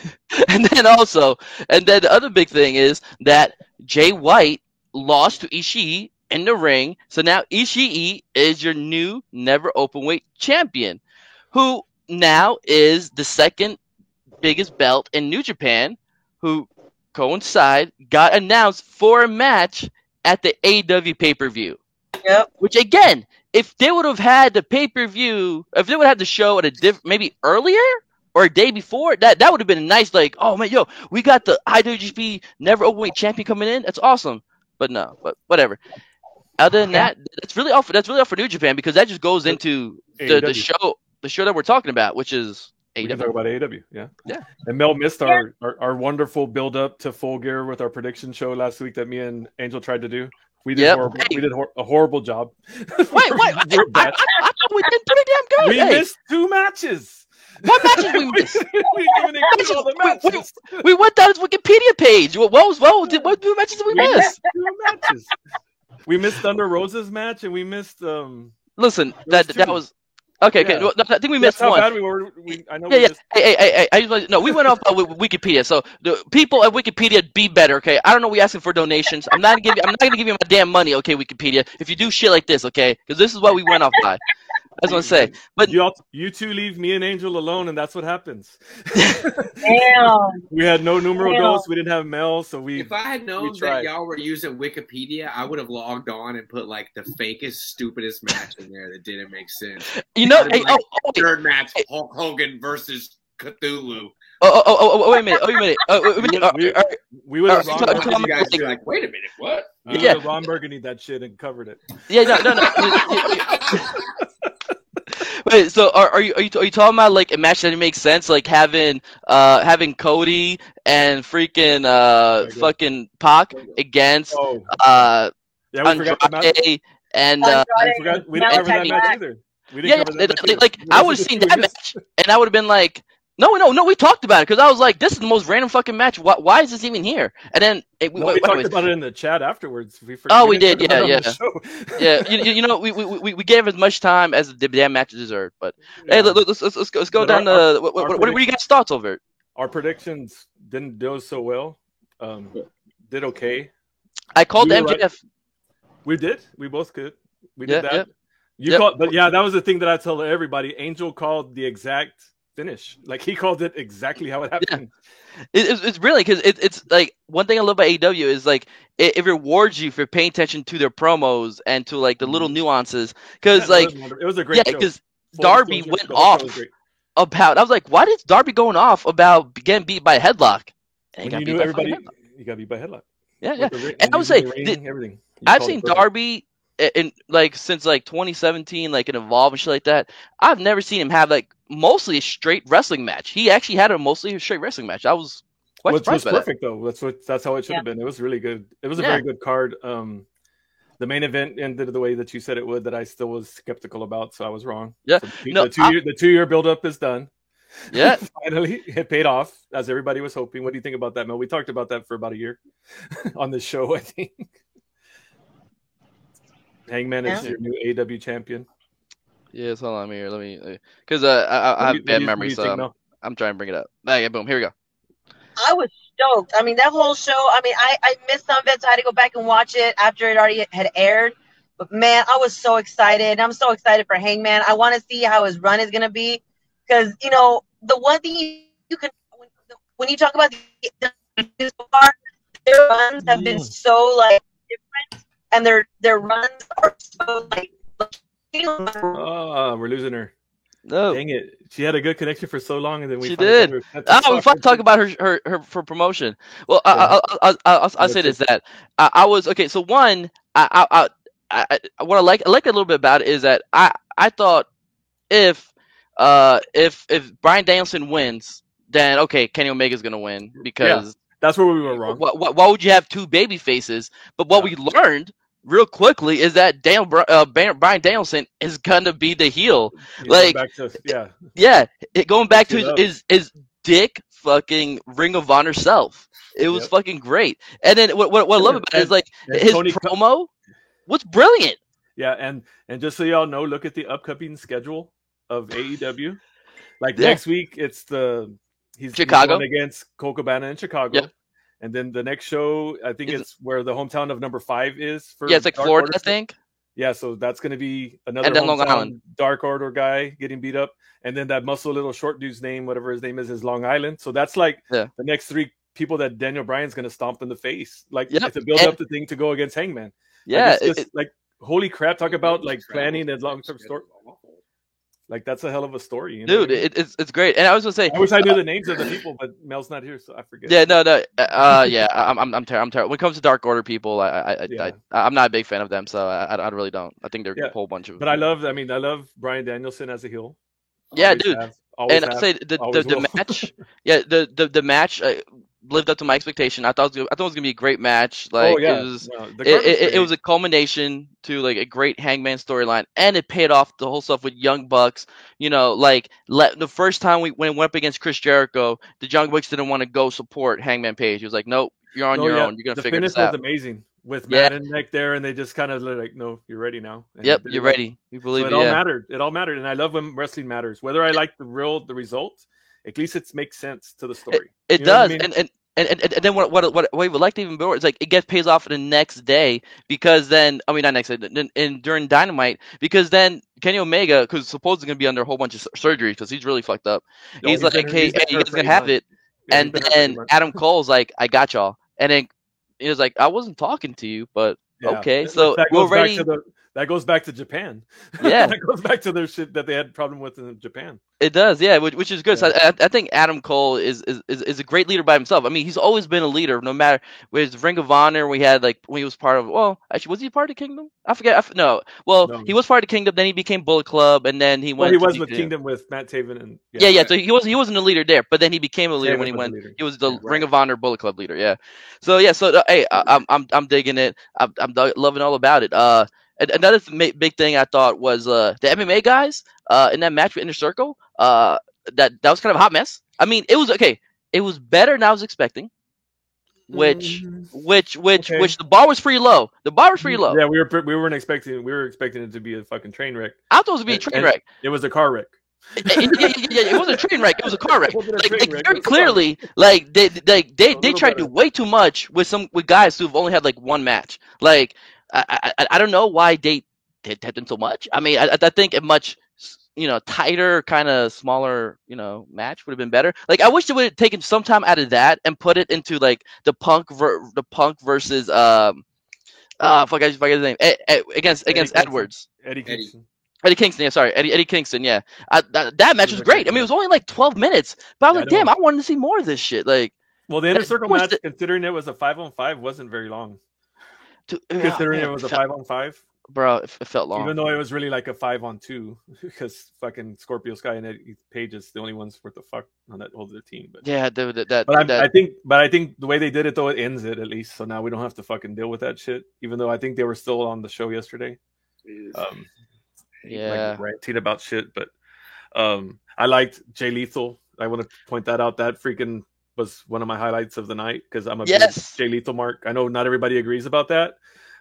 other big thing is that Jay White lost to Ishii in the ring, so now Ishii is your new never openweight champion, who now is the second biggest belt in New Japan, who got announced for a match at the AEW pay-per-view. Yep. Which again, if they would have had the pay-per-view, if they would have the show at a maybe earlier or a day before, that would have been a nice, like, oh man, yo, we got the IWGP never openweight champion coming in. That's awesome. But no, but whatever. Other than that, that's really all for New Japan, because that just goes into the show that we're talking about, which is AEW. We can talk about AEW, yeah. And Mel missed our wonderful build up to Full Gear with our prediction show last week that me and Angel tried to do. We did horrible. We did a horrible job. Wait! I thought we did pretty damn good. We missed 2 matches. What matches we missed? matches. We went down his Wikipedia page. What matches did we miss? 2 matches. We missed Thunder Rosa's match, and we missed. Listen, that was. Okay. No, I think we missed one. Bad we were. I know. Yeah. Hey, no, we went off Wikipedia. So the people at Wikipedia, be better. Okay, I don't know. We asking for donations. I'm not gonna give you my damn money. Okay, Wikipedia. If you do shit like this, okay, because this is what we went off by. I was gonna say, but you two leave me and Angel alone, and that's what happens. Damn. We had no numero dos. We didn't have Mel, so we. If I had known that y'all were using Wikipedia, I would have logged on and put like the fakest, stupidest match in there that didn't make sense. You know, third match: Hulk Hogan versus Cthulhu. Wait a minute. We would have you guys be like, wait a minute, what? Ron Burgundy that shit and covered it. Yeah, no. Wait, so are you talking about like a match that didn't make sense, like having Cody and freaking fucking Pac against Andrade and we didn't cover that match either. I would have seen that match and I would have been like, no, we talked about it because I was like, this is the most random fucking match. Why is this even here? And then we talked about it in the chat afterwards. We did, yeah. Yeah, you know, we gave as much time as the damn match deserved. But hey, let's go down to what do you guys' thoughts over it? Our predictions didn't do so well. Did okay. I called MJF. Right. We did. We both could. We did that. You called, but that was the thing that I told everybody. Angel called the exact finish. Like he called it exactly how it happened. It's really because it's like one thing I love about AEW is like it rewards you for paying attention to their promos and to like the little nuances. Because it was a great show. Because Darby went off about. I was like, why is Darby going off about getting beat by a headlock? And you knew everybody, you got beat by a headlock. Yeah. And I would say everything. I've seen Darby in like since like 2017, like in Evolve and shit like that. I've never seen him have like mostly a straight wrestling match. He actually had a mostly straight wrestling match. I was quite surprised by perfect though. That's how it should have been. It was really good. It was a very good card. The main event ended the way that you said it would, that I still was skeptical about, so I was wrong. Yeah. So the 2-year build up is done. Yeah. Finally, it paid off as everybody was hoping. What do you think about that, Mel? We talked about that for about a year on this show, I think. Hangman is your new AEW champion. Yes, hold on here. Let me, because I have bad memory, so I'm trying to bring it up. Okay, boom, here we go. I was stoked. I mean, that whole show. I mean, I missed some of it, so I had to go back and watch it after it already had aired. But man, I was so excited. I'm so excited for Hangman. I want to see how his run is gonna be, because you know the one thing you can when you talk about their runs have been so like different. And their runs are so like. Oh, we're losing her. No, dang it! She had a good connection for so long, and then we. She did. We talk about her for promotion. Well, I'll say this, that I was okay. So one, what I like a little bit about it is that I thought if Bryan Danielson wins, then okay, Kenny Omega's gonna win because that's where we were wrong. Why would you have 2 baby faces? But what we learned real quickly is that Bryan Danielson is gonna be the heel. Going back to his dick fucking Ring of Honor self. It was fucking great. And then what I love about it is like his promo was brilliant. Yeah, and just so y'all know, look at the upcoming schedule of AEW. Like next week, it's he's going against Colt Cabana in Chicago. Yep. And then the next show, I think it's where the hometown of number 5 is. It's like Dark Florida, I think. Yeah, so that's going to be another Long Island Dark Order guy getting beat up. And then that muscle little short dude's name, whatever his name is Long Island. So that's like the next 3 people that Daniel Bryan's going to stomp in the face. Like to build up the thing to go against Hangman. Yeah. Like holy crap, talk about like planning and long-term story. Like that's a hell of a story, dude. It's great, and I was gonna say, I wish I knew the names of the people, but Mel's not here, so I forget. Yeah, no. I'm terrible. When it comes to Dark Order people, I'm not a big fan of them, so I really don't. I think they're a whole bunch of. But I love Bryan Danielson as a heel. Yeah, dude. And I say the match, the match lived up to my expectation. I thought it was gonna be a great match. Like it was a culmination to like a great Hangman storyline, and it paid off the whole stuff with Young Bucks. You know, like the first time when it went up against Chris Jericho, the Young Bucks didn't want to go support Hangman Page. He was like, "Nope, you're on your own. You're gonna figure this out." The finish was amazing with Matt and Nick there, and they just kind of like, "No, you're ready now." And you're ready. We believe it. All mattered. It all mattered, and I love when wrestling matters. Whether I like the results, at least it makes sense to the story. It does, And then what we would like to even more is like it pays off the next day because then not next day during Dynamite because then Kenny Omega because supposedly going to be under a whole bunch of surgery because he's really fucked up. He's like, hey, you guys gonna have it, and then Adam Cole's like, I got y'all, and then he was like, I wasn't talking to you, but okay, so we're ready. That goes back to Japan. Yeah, that goes back to their shit that they had problem with in Japan. It does, yeah, which is good. Yeah. So I think Adam Cole is a great leader by himself. I mean, he's always been a leader, no matter with Ring of Honor. We had like when he was part of. Well, actually, was he part of Kingdom? I forget. No. Well, he was part of Kingdom. Then he became Bullet Club, and then he went. He was with Kingdom with Matt Taven and. Yeah. So he wasn't a leader there, but then he became a leader when he went. He was the Ring of Honor Bullet Club leader. Yeah. So hey, I'm digging it. I'm loving all about it. Another big thing I thought was the MMA guys in that match with Inner Circle. That was kind of a hot mess. I mean, it was okay. It was better than I was expecting. Which the bar was pretty low. The bar was pretty low. Yeah, we weren't expecting. We were expecting it to be a fucking train wreck. I thought it was to be a train wreck. It was a car wreck. It wasn't a train wreck. It was a car wreck. Very clearly, like they tried to do way too much with guys who've only had like one match. Like I don't know why they did so much. I mean, I think a much tighter, kind of smaller, match would have been better. Like I wish they would have taken some time out of that and put it into like the Punk versus I forget his name against Edwards. Eddie Kingston. Eddie Kingston, yeah, sorry, Eddie Kingston, yeah. That match was great. I mean, it was only like 12 minutes, but I was like, damn, I wanted to see more of this shit. Like, well, the Inner Circle match, considering it was a 5-on-5, wasn't very long. Considering it was a 5-on-5, bro, it felt long. Even though it was really like a 5-on-2, because fucking Scorpio Sky and Eddie Page is the only ones worth the fuck on that whole team. But yeah, I think the way they did it though, it ends it at least. So now we don't have to fucking deal with that shit. Even though I think they were still on the show yesterday. Yeah, like ranting about shit, but I liked Jay Lethal. I want to point that out. That freaking was one of my highlights of the night because I'm a big Jay Lethal mark. I know not everybody agrees about that,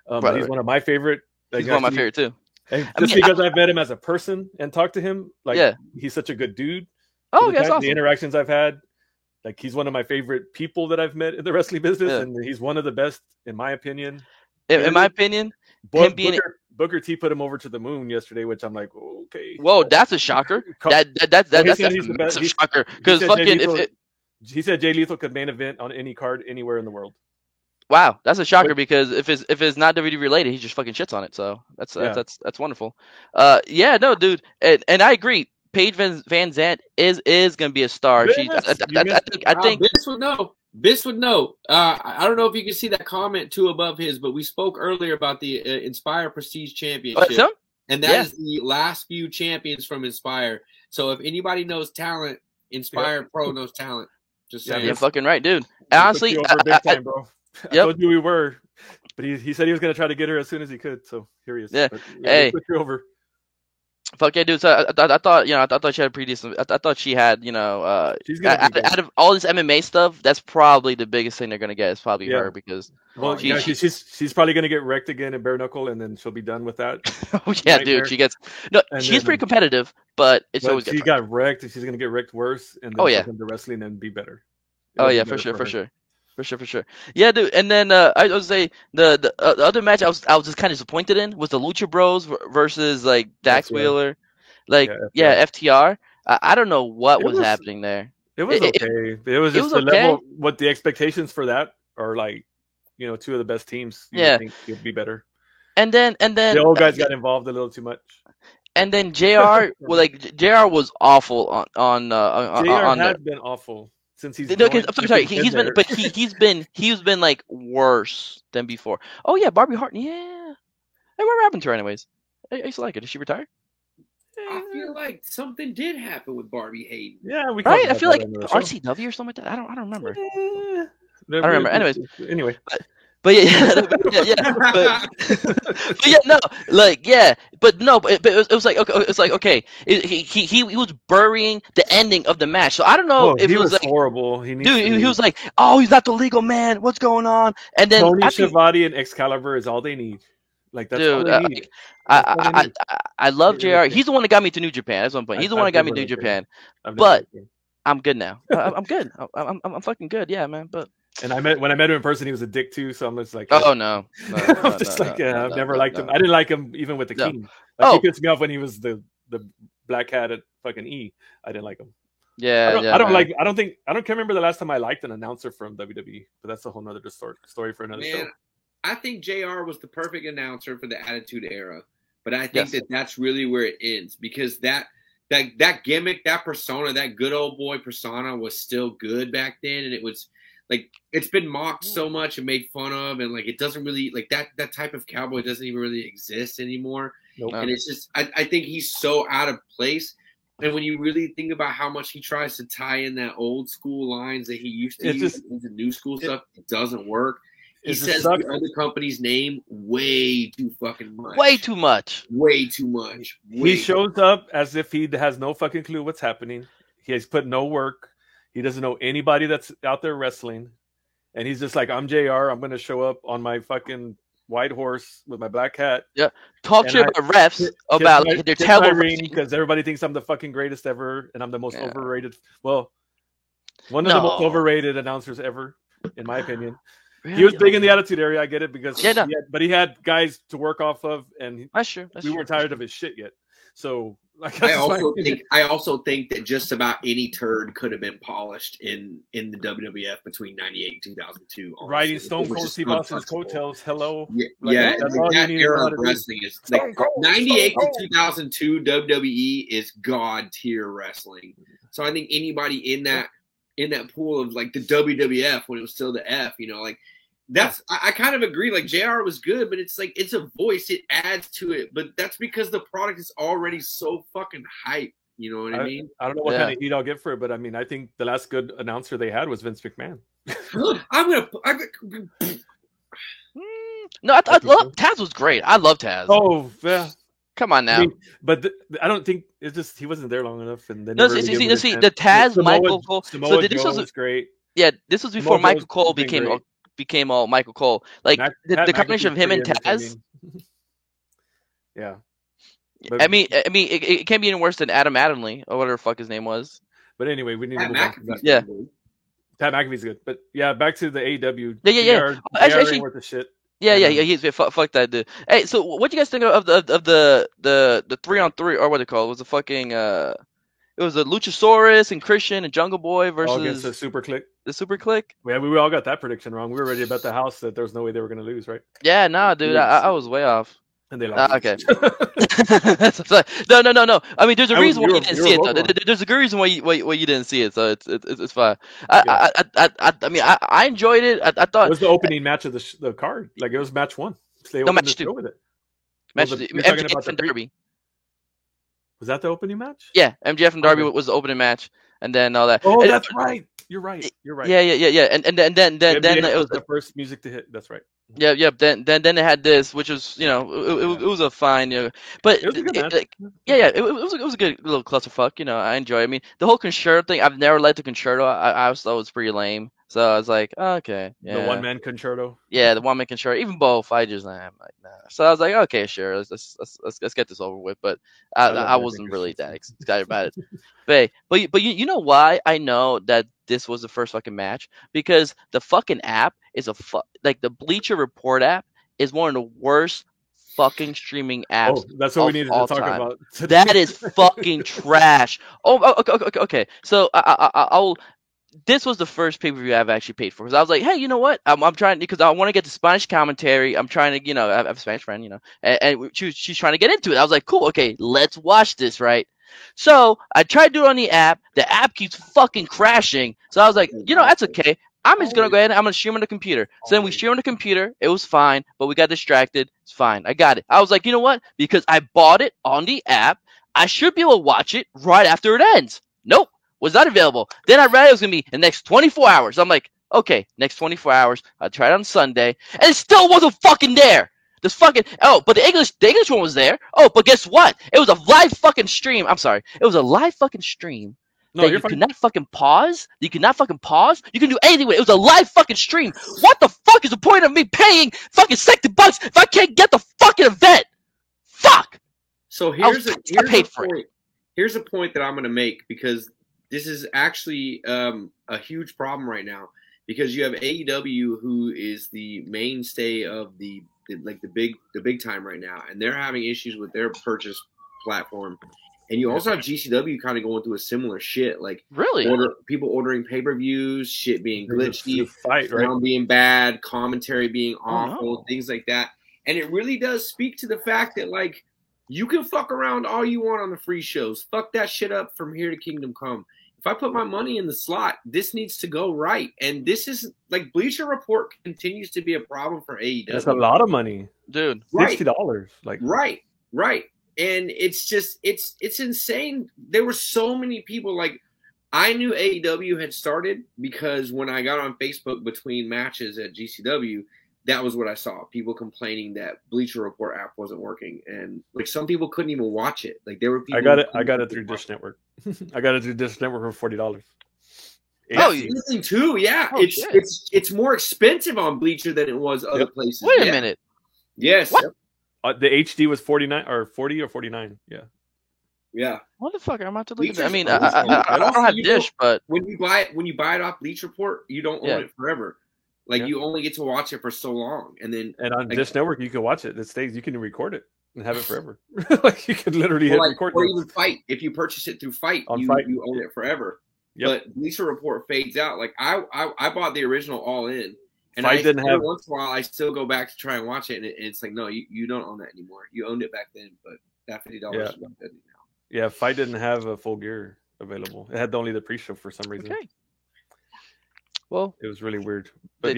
but he's one of my favorite. He's one of my favorite too. And because I've met him as a person and talked to him, he's such a good dude. Oh, yeah, awesome. The interactions I've had, like he's one of my favorite people that I've met in the wrestling business, and he's one of the best in my opinion. In my opinion, Booker T put him over to the moon yesterday, which I'm like, okay. Whoa, that's a shocker. That's a shocker. Because he said Jay Lethal could main event on any card anywhere in the world. Wow, that's a shocker because if it's not WWE related, he just fucking shits on it. So that's wonderful. No, dude, and I agree. Paige Van Zandt is gonna be a star. I think Biss would know. I don't know if you can see that comment too above his, but we spoke earlier about the Inspire Prestige Championship, and that is the last few champions from Inspire. So if anybody knows talent, Inspire Pro knows talent. Just saying. You're fucking right, dude. Honestly, bro. I told you we were. But he said he was going to try to get her as soon as he could. So here he is. Yeah. But, hey. Put you over. Fuck yeah, dude. So I thought, I thought she had a pretty decent. I thought she had, she's out of all this MMA stuff, that's probably the biggest thing they're gonna get is probably her because. Well, she's probably gonna get wrecked again in bare knuckle, and then she'll be done with that. Oh yeah, dude. She's pretty competitive, but always. She got wrecked, and she's gonna get wrecked worse, and then come to wrestling and be better. For sure. Yeah, dude. And then I would say the other match I was just kind of disappointed in was the Lucha Bros versus like Dax Wheeler, FTR. I don't know what was happening there. It was okay. It was just the level. What the expectations for that are like, two of the best teams. You think it'd be better. And then the old guys got involved a little too much. And then JR, JR was awful on JR has been awful. Since he's I'm sorry, he's been like worse than before. Oh yeah, Barbie Hart. Yeah. Hey, what happened to her anyways? I used to like her. Did she retire? I feel like something did happen with Barbie Hayden. Yeah, I feel like RCW or something like that. I don't remember. I don't remember. Anyways, But it was like okay, he was burying the ending of the match. So I don't know if he was like horrible. He was like, oh, he's not the legal man. What's going on? And then Tony Schiavone and Excalibur is all they need. Like that's all they need. I love JR. He's the one that got me to New Japan. That's one point. He's the one that got me to New Japan. But I'm good now. I'm good. I'm fucking good. Yeah, man. But. And when I met him in person, he was a dick too. So I'm just like, I'm just I've never liked him. I didn't like him even with the King. He pissed me off when he was the black cat at fucking E. I didn't like him. I can't remember the last time I liked an announcer from WWE, but that's a whole nother story for another show. I think JR was the perfect announcer for the Attitude Era, but I think that's really where it ends because that gimmick, that persona, that good old boy persona was still good back then, and it was. Like it's been mocked so much and made fun of, and like it doesn't really like that type of cowboy doesn't even really exist anymore. Nope. And it's just I think he's so out of place. And when you really think about how much he tries to tie in that old school lines that he used to use into new school stuff, it doesn't work. He says the other company's name way too fucking much. Way too much. He shows up as if he has no fucking clue what's happening. He has put no work. He doesn't know anybody that's out there wrestling. And he's just like, I'm JR. I'm going to show up on my fucking white horse with my black hat. Yeah. Talk to about refs about their television. Because everybody thinks I'm the fucking greatest ever. And I'm the most overrated. Well, one of the most overrated announcers ever, in my opinion. Really? He was big in the Attitude Era. I get it because but he had guys to work off of. And we weren't tired of his shit yet. So... I also think that just about any turd could have been polished in the WWF between 98 and 2002. Honestly. Riding Stone Cold Steve Austin's coattails. Hello. That era of wrestling is like 98 to 2002 WWE is god tier wrestling. So I think anybody in that pool of like the WWF when it was still the F, that's I kind of agree. Like JR was good, but it's like it's a voice. It adds to it, but that's because the product is already so fucking hype. You know what I mean? I don't know what kind of heat I'll get for it, but I mean, I think the last good announcer they had was Vince McMahon. No, I love Taz was great. I love Taz. Oh yeah. Come on now. I don't think it's just he wasn't there long enough, and then the Taz Michael Cole. So this was great. Yeah, this was before Michael Cole became all Michael Cole. Like the combination of him and Taz. Yeah. But, I mean, it can't be any worse than Adam Adamle or whatever the fuck his name was. But anyway, we need to move on. Yeah. Pat McAfee's good, but yeah, back to the AEW. Yeah. Actually, worth the shit. Yeah. He's fuck that dude. Hey, so what do you guys think of the 3-on-3 or what they call it? Was the fucking it was a Luchasaurus and Christian and Jungle Boy versus the Super Click. The Super Click. Yeah, we all got that prediction wrong. We were ready to bet the house that there was no way they were going to lose, right? Yeah, nah, dude, I was way off. And they lost. Okay. No. I mean, there's a reason why you didn't see it, though. There's a good reason why you didn't see it, so it's fine. I mean, I enjoyed it. I thought it was the opening match of the card. Like it was match 1. So match 2. With it. Match 2. MJF and Darby. Was that the opening match? Yeah, MJF and Darby was the opening match. and then all that. Oh, that's right. You're right. Yeah. And then it was the first music to hit. That's right. Yeah. Then it had this, which was it was a fine, but it was a good match. it was a good little clusterfuck. I enjoy it. I mean, the whole concerto thing. I've never liked the concerto. I thought it was pretty lame. So I was like, okay, yeah. The one-man concerto. Yeah, the one-man concerto. Even both, I'm like, nah. So I was like, okay, sure, let's get this over with. But I wasn't really that excited about it. But you know why I know that this was the first fucking match? Because the fucking app is like the Bleacher Report app is one of the worst fucking streaming apps. Oh, that's what we needed to talk about today. That is fucking trash. Oh, okay. So I'll. This was the first pay-per-view I've actually paid for, because I was like, hey, you know what? I'm trying, because I want to get the Spanish commentary. I'm trying to, I have a Spanish friend, and she's trying to get into it. I was like, cool, okay, let's watch this, right? So I tried to do it on the app. The app keeps fucking crashing. So I was like, that's okay. I'm just going to go ahead and I'm going to stream on the computer. So then we streamed on the computer. It was fine, but we got distracted. It's fine. I got it. I was like, you know what? Because I bought it on the app, I should be able to watch it right after it ends. Nope. Was not available. Then I read it was going to be the next 24 hours. I'm like, okay, next 24 hours. I tried it on Sunday, and it still wasn't fucking there. But the English one was there. Oh, but guess what? It was a live fucking stream. I'm sorry. It was a live fucking stream. No, you could not fucking pause. You could not fucking pause. You can do anything with it. It was a live fucking stream. What the fuck is the point of me paying fucking $60 if I can't get the fucking event? Fuck. So here's a point. Here's a point that I'm going to make, because this is actually a huge problem right now, because you have AEW, who is the mainstay of the big time right now, and they're having issues with their purchase platform. And you also have GCW kind of going through a similar shit, like people ordering pay-per-views, shit being glitchy, sound being bad, commentary being awful, things like that. And it really does speak to the fact that, like, you can fuck around all you want on the free shows. Fuck that shit up from here to Kingdom Come. If I put my money in the slot, this needs to go right. And this is, like, Bleacher Report continues to be a problem for AEW. That's a lot of money, dude. $60. Like, right. And it's just, it's insane. There were so many people, like, I knew AEW had started because when I got on Facebook between matches at GCW, that was what I saw. People complaining that Bleacher Report app wasn't working, and like some people couldn't even watch it. Like there were people. I got it through Dish Network. I got it through Dish Network for $40. Listening too, yeah. It's more expensive on Bleacher than it was other places. Wait a minute. Yes. The HD was 49 or 40 or 49. Yeah. Yeah. Motherfucker, I'm about to look at that. I mean, I don't have Dish, but when you buy it off Bleacher Report, you don't own it forever. Like you only get to watch it for so long, and on Dish Network you can watch it. It stays. You can record it and have it forever. Like you can literally hit record. Or even Fight. If you purchase it through Fight, you own it forever. Yep. But Bleacher Report fades out. Like I bought the original all in, and once in a while I still go back to try and watch it, and it's like no, you don't own that anymore. You owned it back then, but that $50 is not good now. Yeah, Fight didn't have a Full Gear available. It had only the pre-show for some reason. Okay. Well, it was really weird, but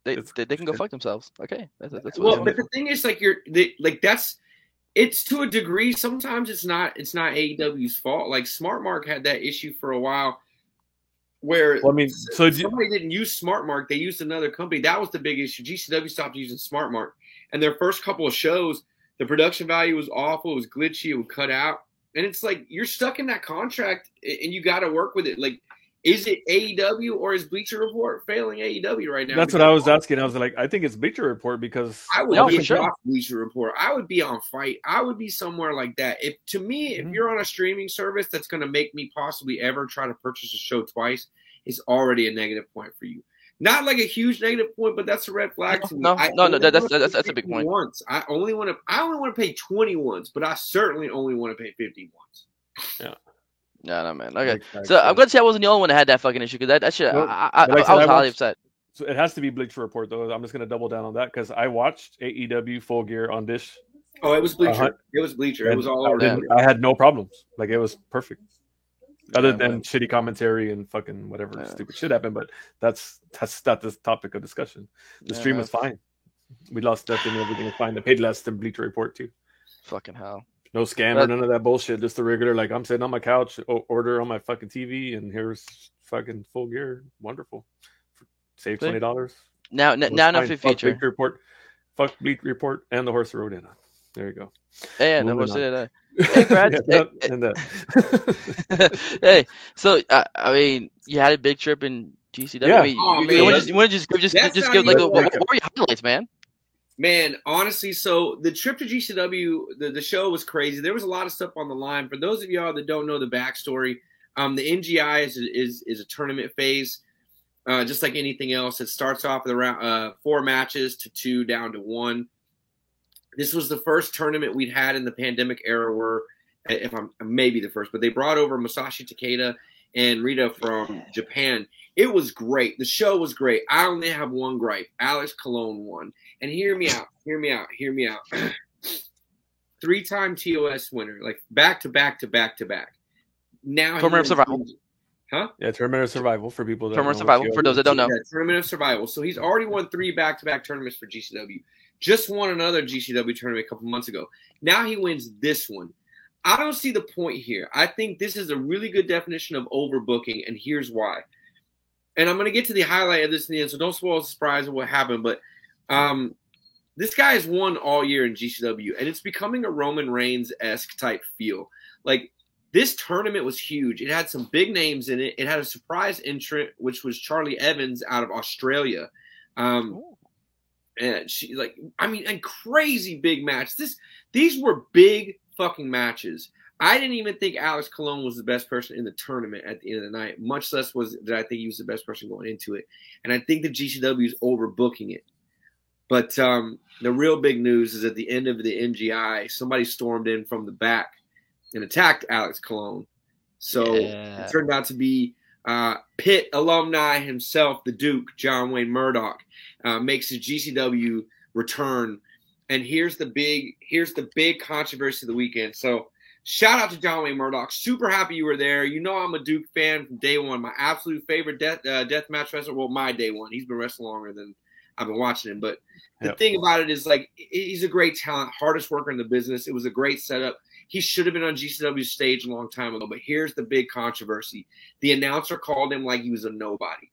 they can go fuck themselves. Okay, that's well. But the thing is, like it's to a degree. Sometimes it's not AEW's fault. Like Smart Mark had that issue for a while, where somebody didn't use Smart Mark. They used another company. That was the big issue. GCW stopped using Smart Mark, and their first couple of shows, the production value was awful. It was glitchy. It would cut out, and it's like you're stuck in that contract, and you got to work with it. Like. Is it AEW or is Bleacher Report failing AEW right now? That's what I was asking. I was like, I think it's Bleacher Report because I would be off Bleacher Report. I would be on Fight. I would be somewhere like that. If you're on a streaming service that's going to make me possibly ever try to purchase a show twice, it's already a negative point for you. Not like a huge negative point, but that's a red flag to me. No, that's a big point. I only want to pay 20 once, but I certainly once want to pay 50 once. Yeah. No, man. Okay, so I'm gonna say I wasn't the only one that had that fucking issue because that shit. I was highly upset. So it has to be Bleacher Report though. I'm just gonna double down on that because I watched AEW Full Gear on Dish. Oh, it was Bleacher. It was Bleacher. It was all over. I had no problems. Like it was perfect. Other than shitty commentary and fucking whatever stupid shit happened, but that's not the topic of discussion. The stream was fine. We lost nothing. Everything was fine. They paid less than Bleacher Report too. Fucking hell. No scam or none of that bullshit. Just the regular, like I'm sitting on my couch, order on my fucking TV, and here's fucking Full Gear. Wonderful. Save $20. Now enough for future. Fuck Bleak Report and the horse rode in. There you go. Hey, the horse did. Hey, Brad. Hey, so I mean, you had a big trip in GCW. Yeah. I mean, you want to just give like what were your highlights, man? Man, honestly, so the trip to GCW, the show was crazy. There was a lot of stuff on the line. For those of y'all that don't know the backstory, the NGI is a tournament phase, just like anything else. It starts off with around 4 matches to 2 down to 1. This was the first tournament we'd had in the pandemic era where, if I'm maybe the first, but they brought over Masashi Takeda and Rita from Japan. It was great. The show was great. I only have one gripe. Alex Colon won. And hear me out. 3-time TOS winner, like back to back. Now Tournament of Survival. Huh? Yeah, Tournament of Survival for people that Tournament of Survival for those that don't know. Yeah, Tournament of Survival. So he's already won 3 back-to-back tournaments for GCW. Just won another GCW tournament a couple months ago. Now he wins this one. I don't see the point here. I think this is a really good definition of overbooking, and here's why. And I'm going to get to the highlight of this in the end, so don't spoil the surprise of what happened. But this guy has won all year in GCW, and it's becoming a Roman Reigns-esque type feel. Like, this tournament was huge. It had some big names in it. It had a surprise entrant, which was Charlie Evans out of Australia. And she, like, I mean, and crazy big match. These were big fucking matches. I didn't even think Alex Colon was the best person in the tournament at the end of the night, much less did I think he was the best person going into it. And I think the GCW is overbooking it. But the real big news is at the end of the NGI, somebody stormed in from the back and attacked Alex Colon. So it turned out to be Pitt alumni himself, the Duke, John Wayne Murdoch, makes his GCW return. And here's the big controversy of the weekend. So shout out to John Wayne Murdoch. Super happy you were there. You know I'm a Duke fan from day one. My absolute favorite death match wrestler. Well, my day one. He's been wrestling longer than I've been watching him. But the thing about it is, like, he's a great talent, hardest worker in the business. It was a great setup. He should have been on GCW's stage a long time ago. But here's the big controversy. The announcer called him like he was a nobody.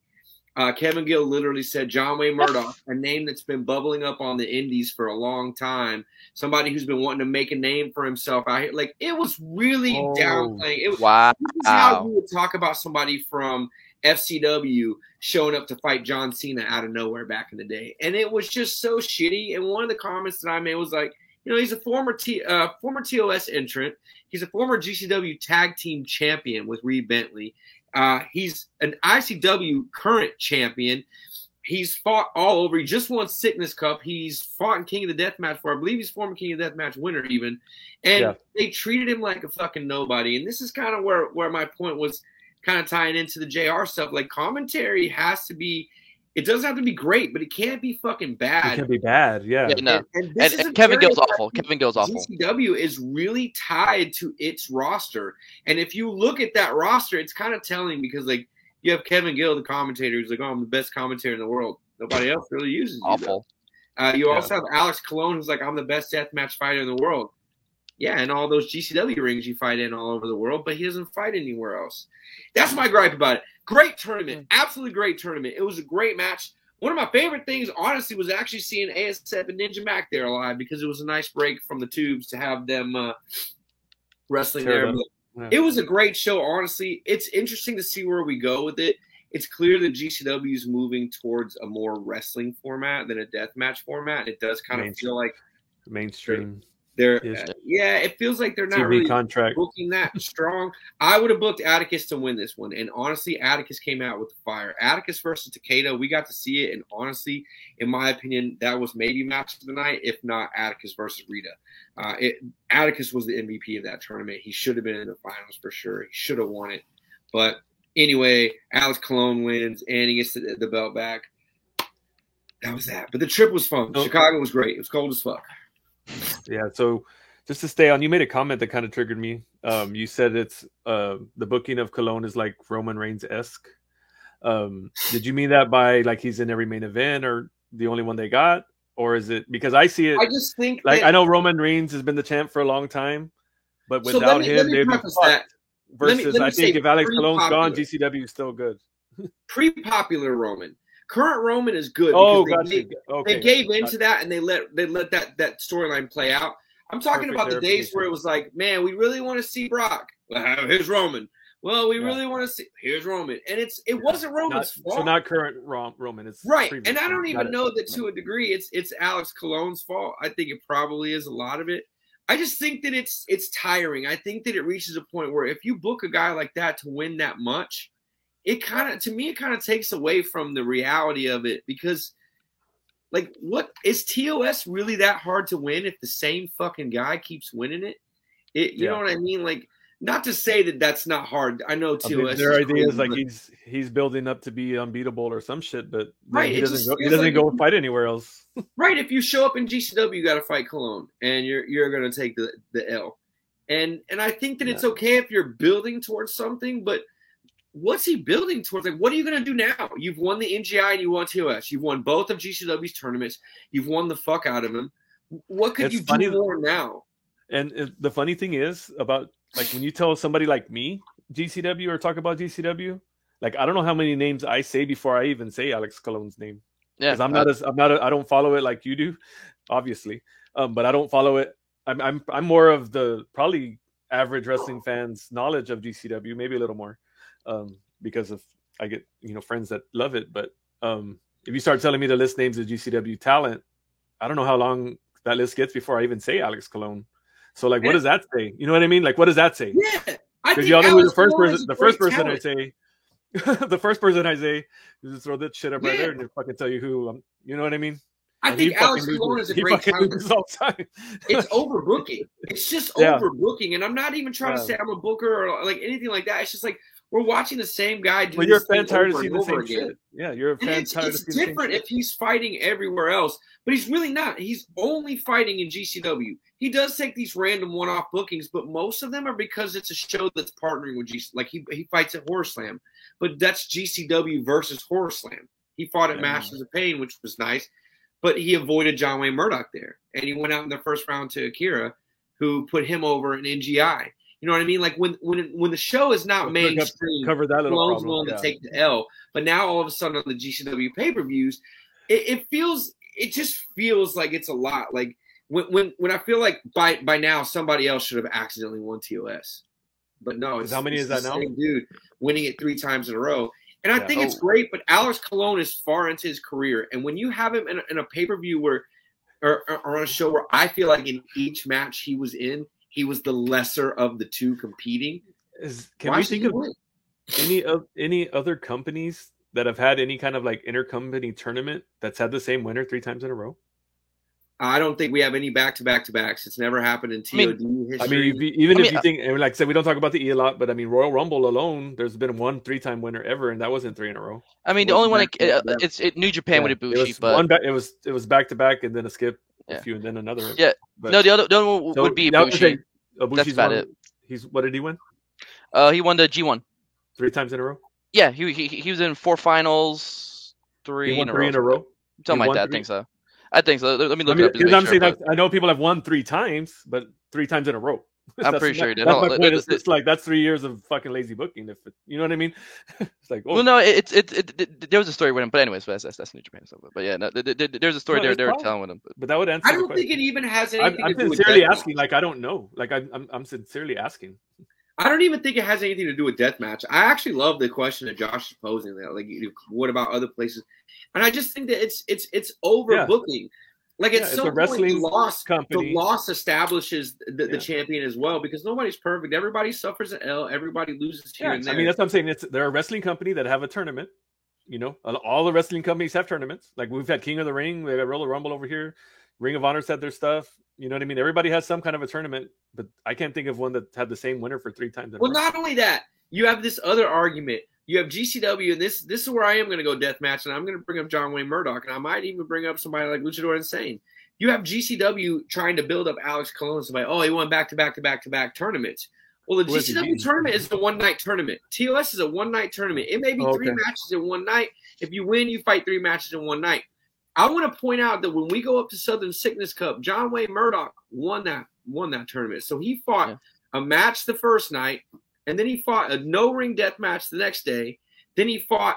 Kevin Gill literally said, John Wayne Murdoch, a name that's been bubbling up on the indies for a long time, somebody who's been wanting to make a name for himself out here. Like, it was really downplaying. This is how you would talk about somebody from FCW showing up to fight John Cena out of nowhere back in the day. And it was just so shitty. And one of the comments that I made was like, you know, he's a former TOS entrant. He's a former GCW tag team champion with Reed Bentley. He's an ICW current champion. He's fought all over. He just won Sickness Cup. He's fought in King of the Deathmatch for, I believe he's former King of the Deathmatch winner even. And they treated him like a fucking nobody. And this is kind of where my point was kind of tying into the JR stuff. Like, commentary has to be, it doesn't have to be great, but it can't be fucking bad. It can be bad, yeah. No. And Kevin Gill's awful. Kevin Gill's awful. GCW is really tied to its roster. And if you look at that roster, it's kind of telling because, like, you have Kevin Gill, the commentator, who's like, oh, I'm the best commentator in the world. Nobody else really uses awful. You also have Alex Colon, who's like, I'm the best deathmatch fighter in the world. Yeah, and all those GCW rings you fight in all over the world, but he doesn't fight anywhere else. That's my gripe about it. Great tournament. Absolutely great tournament. It was a great match. One of my favorite things, honestly, was actually seeing ASF and Ninja Mac there live because it was a nice break from the tubes to have them wrestling there. But it was a great show, honestly. It's interesting to see where we go with it. It's clear that GCW is moving towards a more wrestling format than a deathmatch format. It does kind of feel like mainstream. It feels like they're not TV really contract. booking that strong. I would have booked Atticus to win this one, and honestly, Atticus came out with the fire. Atticus versus Takeda, we got to see it, and honestly, in my opinion, that was maybe match of the night, if not Atticus versus Rita. Atticus was the MVP of that tournament. He should have been in the finals for sure. He should have won it. But anyway, Alex Colon wins, and he gets the belt back. That was that. But the trip was fun. Chicago was great. It was cold as fuck. Yeah, so just to stay on, you made a comment that kind of triggered me. You said it's the booking of Colon is like Roman Reigns-esque. Did you mean that by like he's in every main event or the only one they got? Or is it because I see it? I just think like I know Roman Reigns has been the champ for a long time, But without him, they'd be fucked. Versus, I think if Alex Colon's gone, GCW is still good. Pre-popular Roman. Current Roman is good. They gave into that and they let that storyline play out. I'm talking about the days where it was like, man, we really want to see Brock. Well, here's Roman. Well, we really want to see. Here's Roman, and it wasn't Roman's fault. So not current Roman. It's right, and I don't even know that to a degree it's Alex Colon's fault. I think it probably is a lot of it. I just think that it's tiring. I think that it reaches a point where if you book a guy like that to win that much, it kind of takes away from the reality of it because, like, what is TOS really that hard to win if the same fucking guy keeps winning it? You know what I mean? Like. Not to say that that's not hard. I know TOS. Their idea is like he's building up to be unbeatable or some shit, but he doesn't go fight anywhere else. Right. If you show up in GCW, you got to fight Colon, and you're going to take the L. And I think that it's okay if you're building towards something, but what's he building towards? Like, what are you going to do now? You've won the NGI and you won TOS. You've won both of GCW's tournaments. You've won the fuck out of him. What could you do more now? And the funny thing is about. Like when you tell somebody like me GCW or talk about GCW, like I don't know how many names I say before I even say Alex Colon's name. Yeah, because I don't follow it like you do, obviously. But I don't follow it. I'm more of the probably average wrestling fans' knowledge of GCW, maybe a little more, because of I get friends that love it. But if you start telling me to list names of GCW talent, I don't know how long that list gets before I even say Alex Colon. So, like, what does that say? You know what I mean? Like, what does that say? Yeah, because y'all know who the first person I say, the first person I say, you just throw that shit up right there and fucking tell you who. You know what I mean? I think Alex Colon is a great talent. It's overbooking. It's just overbooking, and I'm not even trying to say I'm a booker or like anything like that. It's just like we're watching the same guy do. Well, you're a fan tired of seeing the same shit. Yeah, you're a fan tired of seeing the same shit. It's different if he's fighting everywhere else, but he's really not. He's only fighting in GCW. He does take these random one-off bookings, but most of them are because it's a show that's partnering with GCW. Like he fights at Horror Slam, but that's GCW versus Horror Slam. He fought at Masters of Pain, which was nice, but he avoided John Wayne Murdoch there, and he went out in the first round to Akira, who put him over in NGI. You know what I mean? Like when the show is not mainstream, cover that little Colone's willing to take the L, but now all of a sudden on the GCW pay-per-views, it just feels like it's a lot. Like when I feel like by now somebody else should have accidentally won TOS, but no, how many is that now? Same dude winning it 3 times in a row, and I think it's great. But Alex Colon is far into his career, and when you have him in a pay-per-view or on a show where I feel like in each match he was in, he was the lesser of the two competing. Can we think of any other companies that have had any kind of like intercompany tournament that's had the same winner 3 times in a row? I don't think we have any back-to-backs. It's never happened in TOD history. I mean, if you think, and like I said, we don't talk about the E a lot, but I mean, Royal Rumble alone, there's been 1 3-time winner ever, and that wasn't 3 in a row. I mean, the only one it's New Japan with Ibushi, it was back-to-back and then a skip, a few, and then another. Yeah, but, no, the other one would be Ibushi. That's about it. What did he win? He won the G1 3 times in a row. Yeah, he was in 4 finals, 3 in a row. Something like that. I think so. Let me look it up. Because I'm saying I know people have won 3 times, but 3 times in a row. I'm pretty sure he did. That's my point. It's like that's 3 years of fucking lazy booking. If you know what I mean? It's like well, no, there was a story with him, but anyways, that's New Japan stuff. But yeah, no, there's a story they were telling with him. But that would answer. I don't think it even has anything. I'm sincerely asking. Like I don't know. Like I'm sincerely asking. I don't even think it has anything to do with deathmatch. I actually love the question that Josh is posing there. Like, what about other places? And I just think that it's overbooking. Yeah. Like at some point, the loss establishes the champion as well because nobody's perfect. Everybody suffers an L. Everybody loses here and there. I mean, that's what I'm saying. They're a wrestling company that have a tournament. You know, all the wrestling companies have tournaments. Like we've had King of the Ring, we got Royal Rumble over here. Ring of Honor's had their stuff. You know what I mean? Everybody has some kind of a tournament, but I can't think of one that had the same winner for 3 times. Well, not only that, you have this other argument. You have GCW, and this is where I am going to go deathmatch, and I'm going to bring up John Wayne Murdoch, and I might even bring up somebody like Luchador Insane. You have GCW trying to build up Alex Colon. Somebody, he won back-to-back tournaments. Well, the GCW tournament is a one-night tournament. TOS is a one-night tournament. It may be 3 matches in one night. If you win, you fight 3 matches in one night. I want to point out that when we go up to Southern Sickness Cup, John Wayne Murdoch won that tournament. So he fought a match the first night, and then he fought a no-ring death match the next day. Then he fought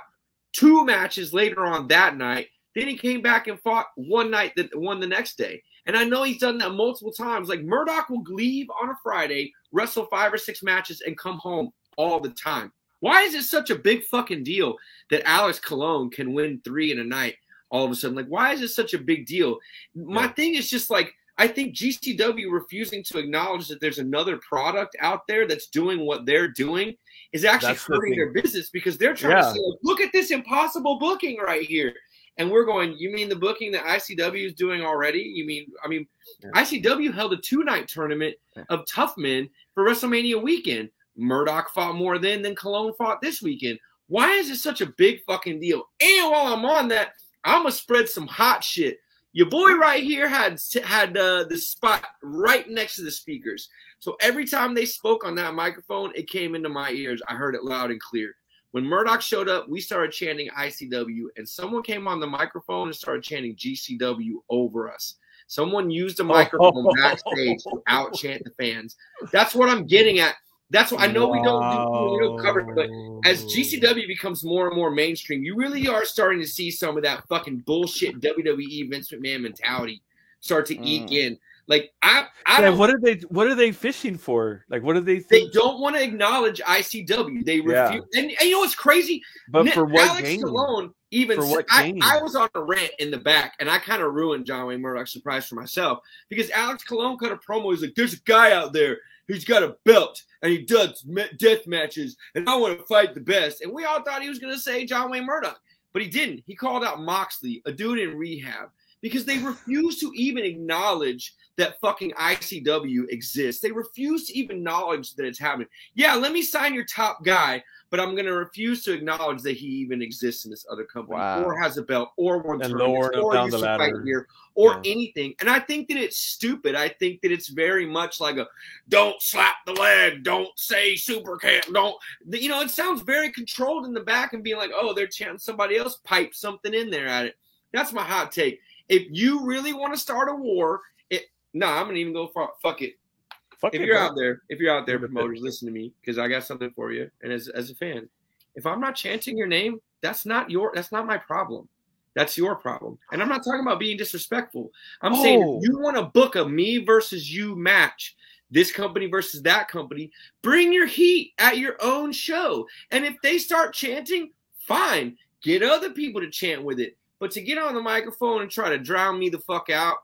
2 matches later on that night. Then he came back and fought one night, that won the next day. And I know he's done that multiple times. Like, Murdoch will leave on a Friday, wrestle 5 or 6 matches, and come home all the time. Why is it such a big fucking deal that Alex Colon can win 3 in a night all of a sudden? Like, why is it such a big deal? My thing is just like, I think GCW refusing to acknowledge that there's another product out there that's doing what they're doing is actually hurting their business, because they're trying to say, look at this impossible booking right here. And we're going, you mean the booking that ICW is doing already? ICW held a 2-night tournament of Tough Men for WrestleMania weekend. Murdoch fought more then than Colon fought this weekend. Why is it such a big fucking deal? And while I'm on that, I'm going to spread some hot shit. Your boy right here had the spot right next to the speakers. So every time they spoke on that microphone, it came into my ears. I heard it loud and clear. When Murdoch showed up, we started chanting ICW, and someone came on the microphone and started chanting GCW over us. Someone used a microphone backstage to out-chant the fans. That's what I'm getting at. That's what I know we don't cover it, but as GCW becomes more and more mainstream, you really are starting to see some of that fucking bullshit WWE Vince McMahon mentality start to eke in. Like I don't, what are they fishing for? Like, what do they think? They don't want to acknowledge ICW. They refuse. And you know what's crazy? But for what Alex game? Stallone even said, I was on a rant in the back, and I kind of ruined John Wayne Murdoch's surprise for myself, because Alex Colon cut a promo. He's like, there's a guy out there who's got a belt and he does death matches, and I want to fight the best. And we all thought he was going to say John Wayne Murdoch, but he didn't. He called out Moxley, a dude in rehab, because they refuse to even acknowledge that fucking ICW exists. They refuse to even acknowledge that it's happening. Yeah, let me sign your top guy, but I'm going to refuse to acknowledge that he even exists in this other company, or has a belt, or won tournaments, or used to fight here, or anything. And I think that it's stupid. I think that it's very much like a, don't slap the leg, don't say super camp, don't, you know, it sounds very controlled in the back and being like, oh, they're chanting, somebody else pipe something in there at it. That's my hot take. If you really want to start a war, I'm gonna even go fuck it. If you're out there, promoters, listen to me, because I got something for you. And as a fan, if I'm not chanting your name, that's not my problem. That's your problem. And I'm not talking about being disrespectful. I'm saying if you want to book a me versus you match, this company versus that company, bring your heat at your own show. And if they start chanting, fine, get other people to chant with it. But to get on the microphone and try to drown me the fuck out,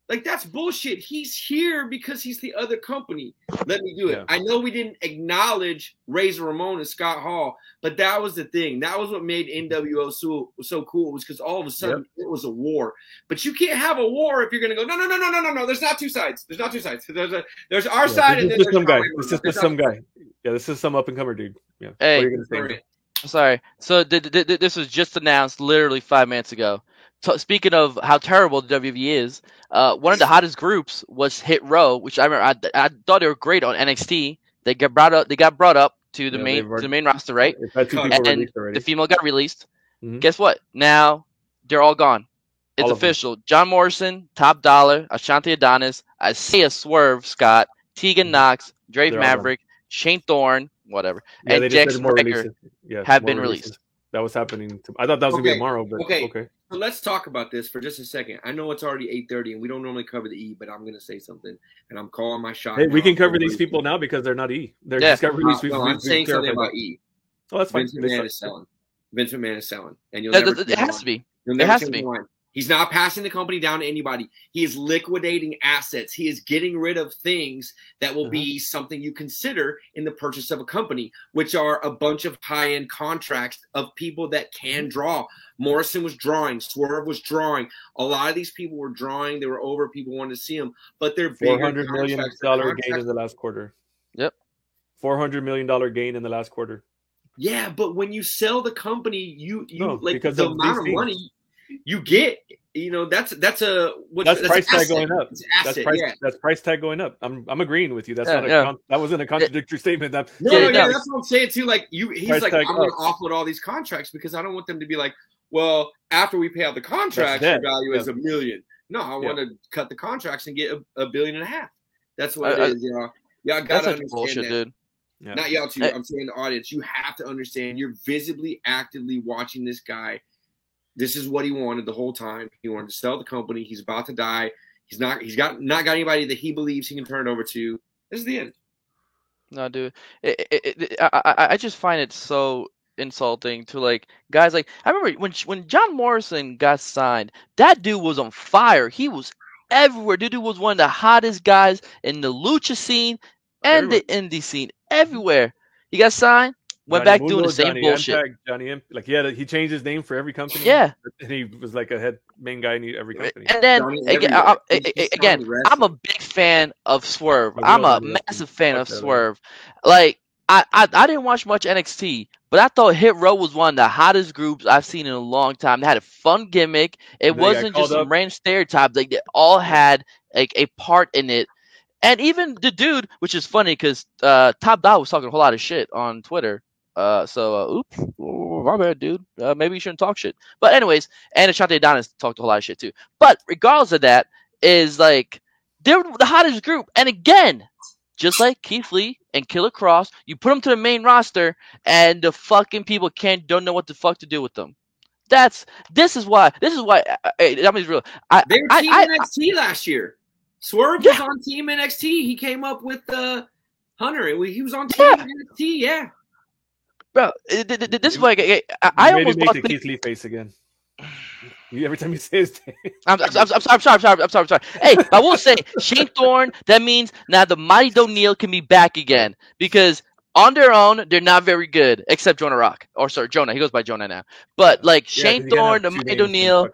like, that's bullshit. He's here because he's the other company. Let me do it. I know we didn't acknowledge Razor Ramon and Scott Hall, but that was the thing. That was what made NWO so cool, was because all of a sudden it was a war. But you can't have a war if you're going to go, no. There's not two sides. There's not two sides. There's our side, and then there's some guy. This is some guy. Yeah, this is some up-and-comer dude. Yeah. Hey, what are you gonna say? Sorry. So this was just announced literally 5 minutes ago. Speaking of how terrible the WWE is, one of the hottest groups was Hit Row, which I remember I thought they were great on NXT. They got brought up to the main roster, right? And the female got released. Mm-hmm. Guess what? Now they're all gone. It's official. John Morrison, Top Dollar, Ashanti Adonis, Isaiah Swerve Scott, Tegan Knox, Drake Maverick, Shane Thorne, whatever, and Jax Ryker have been released. That was happening. I thought that was going to be tomorrow, but okay. So let's talk about this for just a second. I know it's already 8:30, and we don't normally cover the E, but I'm going to say something, and I'm calling my shot. Hey, we can cover these people now because they're not E. They're just got released. I'm saying something about E. Oh, that's fine. Vince McMahon is selling. Vince McMahon is selling, and it has to be. It has to be. He's not passing the company down to anybody. He is liquidating assets. He is getting rid of things that will be something you consider in the purchase of a company, which are a bunch of high-end contracts of people that can draw. Morrison was drawing. Swerve was drawing. A lot of these people were drawing. They were over. People wanted to see them. But they're $400 million gain in the last quarter. Yep. $400 million gain in the last quarter. Yeah, but when you sell the company, because the amount of money you get, that's price tag going up. That's price tag going up. I'm agreeing with you. That's that wasn't a contradictory statement. That's what I'm saying too. Like he's like, I'm going to offload all these contracts because I don't want them to be like, well, after we pay out the contracts, your value is $1 million. No, I want to cut the contracts and get $1.5 billion. That's what it is. Y'all gotta understand bullshit, that. Dude. Yeah. Not y'all two. I'm saying the audience. You have to understand. You're visibly, actively watching this guy. This is what he wanted the whole time. He wanted to sell the company. He's about to die. He's not got anybody that he believes he can turn it over to. This is the end. No, dude. I just find it so insulting to like guys like I remember when John Morrison got signed, that dude was on fire. He was everywhere. Dude was one of the hottest guys in the lucha scene and the indie scene. Everywhere. He got signed, went back doing the same bullshit. Johnny like he changed his name for every company. Yeah. And he was like a main guy in every company. And then again, I'm a big fan of Swerve. I'm a massive fan of Swerve. Like I didn't watch much NXT, but I thought Hit Row was one of the hottest groups I've seen in a long time. They had a fun gimmick. It wasn't just some random stereotype. Like they all had like a part in it. And even the dude, which is funny because Top Dog was talking a whole lot of shit on Twitter. Oops, my bad, dude. Maybe you shouldn't talk shit. But anyways, and Ashante Adonis talked a whole lot of shit too. But regardless of that, is like they're the hottest group. And again, just like Keith Lee and Killer Kross, you put them to the main roster, and the fucking people don't know what the fuck to do with them. This is why. That means real. They were Team NXT last year. Swerve was on Team NXT. He came up with Hunter. He was on Team NXT. Yeah. Bro, this is like I almost make the Keith Lee face again. Every time you say his name. I'm sorry. Hey, I will say Shane Thorne. That means now the Mighty O'Neil can be back again because on their own they're not very good except Jonah Rock. Or sorry, Jonah. He goes by Jonah now. But like Shane Thorne, the Mighty O'Neil,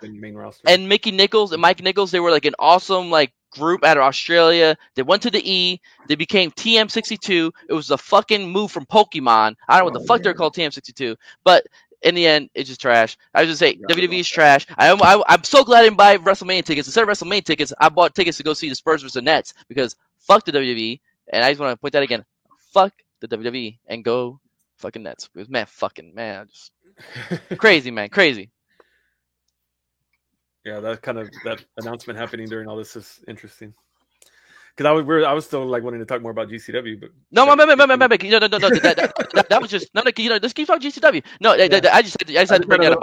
and Mickey Nichols and Mike Nichols, they were like an awesome like group out of Australia. They went to the E. They became TM62. It was a fucking move from Pokemon. I don't know what the fuck they're called TM62, but in the end, it's just trash. I was just say WWE is trash. I'm so glad I didn't buy WrestleMania tickets. Instead of WrestleMania tickets, I bought tickets to go see the Spurs versus the Nets because fuck the WWE. And I just want to point that again. Fuck the WWE and go fucking Nets. Because man, just crazy, man, crazy. Yeah, that announcement happening during all this is interesting. Because I was still like wanting to talk more about GCW, but no. That was just no. Let's keep talking GCW. No, I just had to bring that up.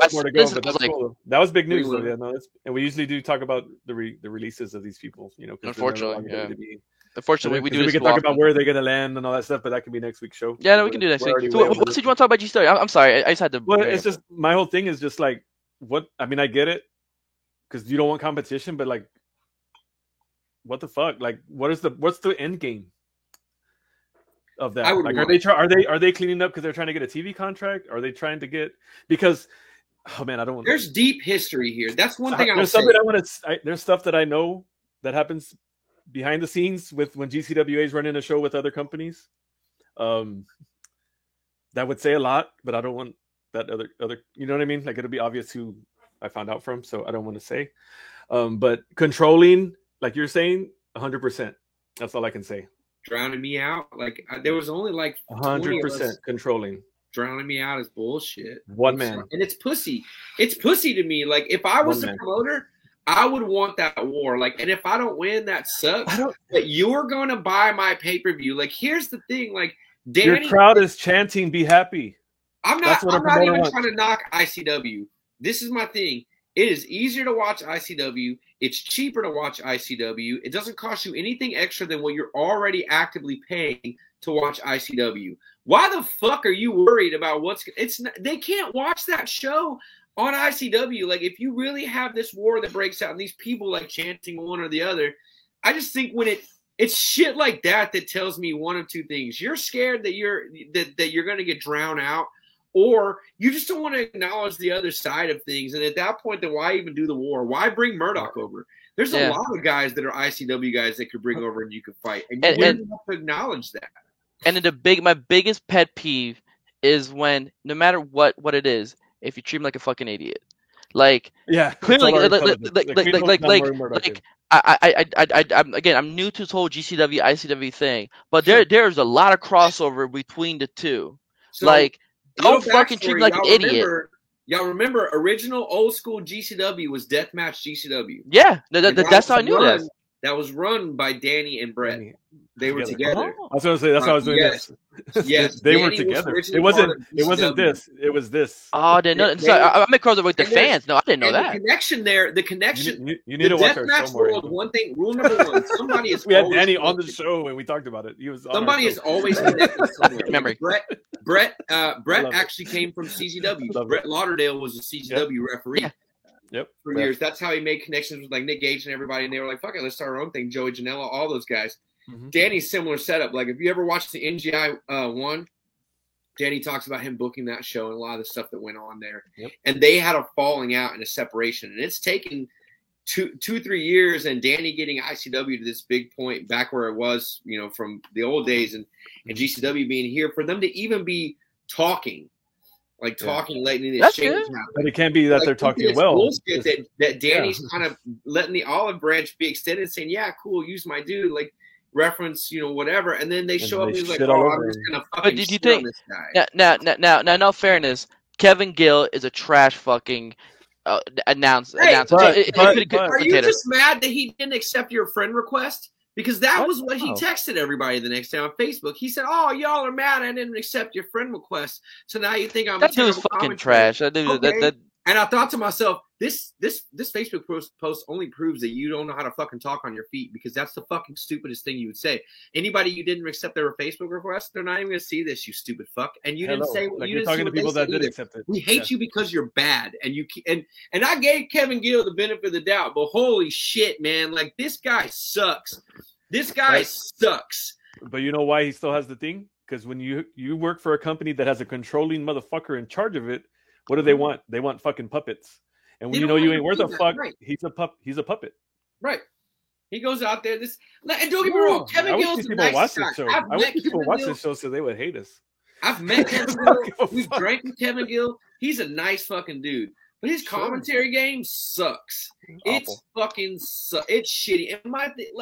That was big news, though. Yeah, no, and we usually do talk about the releases of these people. Unfortunately, yeah. Unfortunately, we do. We can talk about where they're gonna land and all that stuff, but that can be next week's show. Yeah, no, we can do next week. So, what did you want to talk about GCW? I'm sorry, I just had to. Well, it's just my whole thing is just like what I mean. I get it because you don't want competition, but like. What the fuck? Like, what's the end game of that? Like, are they cleaning up because they're trying to get a TV contract? Are they trying to get because? Oh man, I don't want. There's deep history here. That's one thing. There's stuff that I know that happens behind the scenes with when GCWA is running a show with other companies. That would say a lot, but I don't want that other. You know what I mean? Like it'll be obvious who I found out from, so I don't want to say. But controlling. Like you're saying, 100%. That's all I can say. Drowning me out. Like there was only like 100% controlling. Drowning me out is bullshit. One man, and it's pussy. It's pussy to me. Like if I was a promoter, I would want that war. Like, and if I don't win, that sucks. But you're gonna buy my pay-per-view. Like, here's the thing. Like, Danny, your crowd is chanting, "Be happy." I'm not even trying to knock ICW. This is my thing. It is easier to watch ICW. It's cheaper to watch ICW. It doesn't cost you anything extra than what you're already actively paying to watch ICW. Why the fuck are you worried about they can't watch that show on ICW. Like if you really have this war that breaks out and these people like chanting one or the other, I just think when it's shit like that tells me one of two things. You're scared that you're going to get drowned out. Or you just don't want to acknowledge the other side of things. And at that point, then why even do the war? Why bring Murdoch over? There's a lot of guys that are ICW guys that could bring over and you could fight. And you have to acknowledge that. And my biggest pet peeve is when, no matter what it is, if you treat him like a fucking idiot. Like, clearly, I'm new to this whole GCW, ICW thing. But there's a lot of crossover between the two. So, don't fucking treat me like an idiot. Y'all remember original old school GCW was Deathmatch GCW. Yeah, that's how I knew that. that was run by Danny and Brett. They were together. I was going to say that's how I was doing this. Yes, they were together. It wasn't this. It was this. Oh, I didn't know. Sorry, I'm across with the fans. No, I didn't know that. The connection there. The connection. You need to watch our show more. World, one thing. Rule number one. Somebody is. We had Danny on the show and we talked about it. He was. Somebody is always connected somewhere. Memory. Brett actually came from CZW. Brett Lauderdale was a CZW referee. Yeah. Yep. For years. That's how he made connections with like Nick Gage and everybody. And they were like, fuck it, let's start our own thing. Joey Janela, all those guys. Mm-hmm. Danny's similar setup. Like if you ever watched the NGI 1, Danny talks about him booking that show and a lot of the stuff that went on there. Yep. And they had a falling out and a separation. And it's taken 2-3 years and Danny getting ICW to this big point back where it was, you know, from the old days and GCW being here for them to even be talking. Like talking, letting the exchange happen. But it can't be that they're talking well. Bullshit that Danny's kind of letting the olive branch be extended, saying, "Yeah, cool, use my dude." Like reference, you know, whatever. And then they show up and he's like, "Oh, I'm just gonna fucking did you think, on this guy." Now, in all fairness, Kevin Gill is a trash fucking announcer. Are you just mad that he didn't accept your friend request? Because that was what he texted everybody the next day on Facebook. He said, "Oh, y'all are mad I didn't accept your friend request. So now you think I'm that dude's fucking trash." And I thought to myself, this Facebook post only proves that you don't know how to fucking talk on your feet because that's the fucking stupidest thing you would say. Anybody you didn't accept their Facebook request, they're not even gonna see this, you stupid fuck. And you didn't say what you didn't talking to people that did accept it. We hate you because you're bad, and and I gave Kevin Gill the benefit of the doubt, but holy shit, man, like this guy sucks. This guy sucks. But you know why he still has the thing? Because when you work for a company that has a controlling motherfucker in charge of it, what do they want? They want fucking puppets. And when you know you ain't worth a fuck, he's a puppet. Right. He goes out there. And don't get me wrong, Kevin Gill's a nice guy. I wish people watch this show so they would hate us. I've met Kevin Gill. We've drank with Kevin Gill. He's a nice fucking dude. But his commentary game sucks. It's fucking it's shitty. And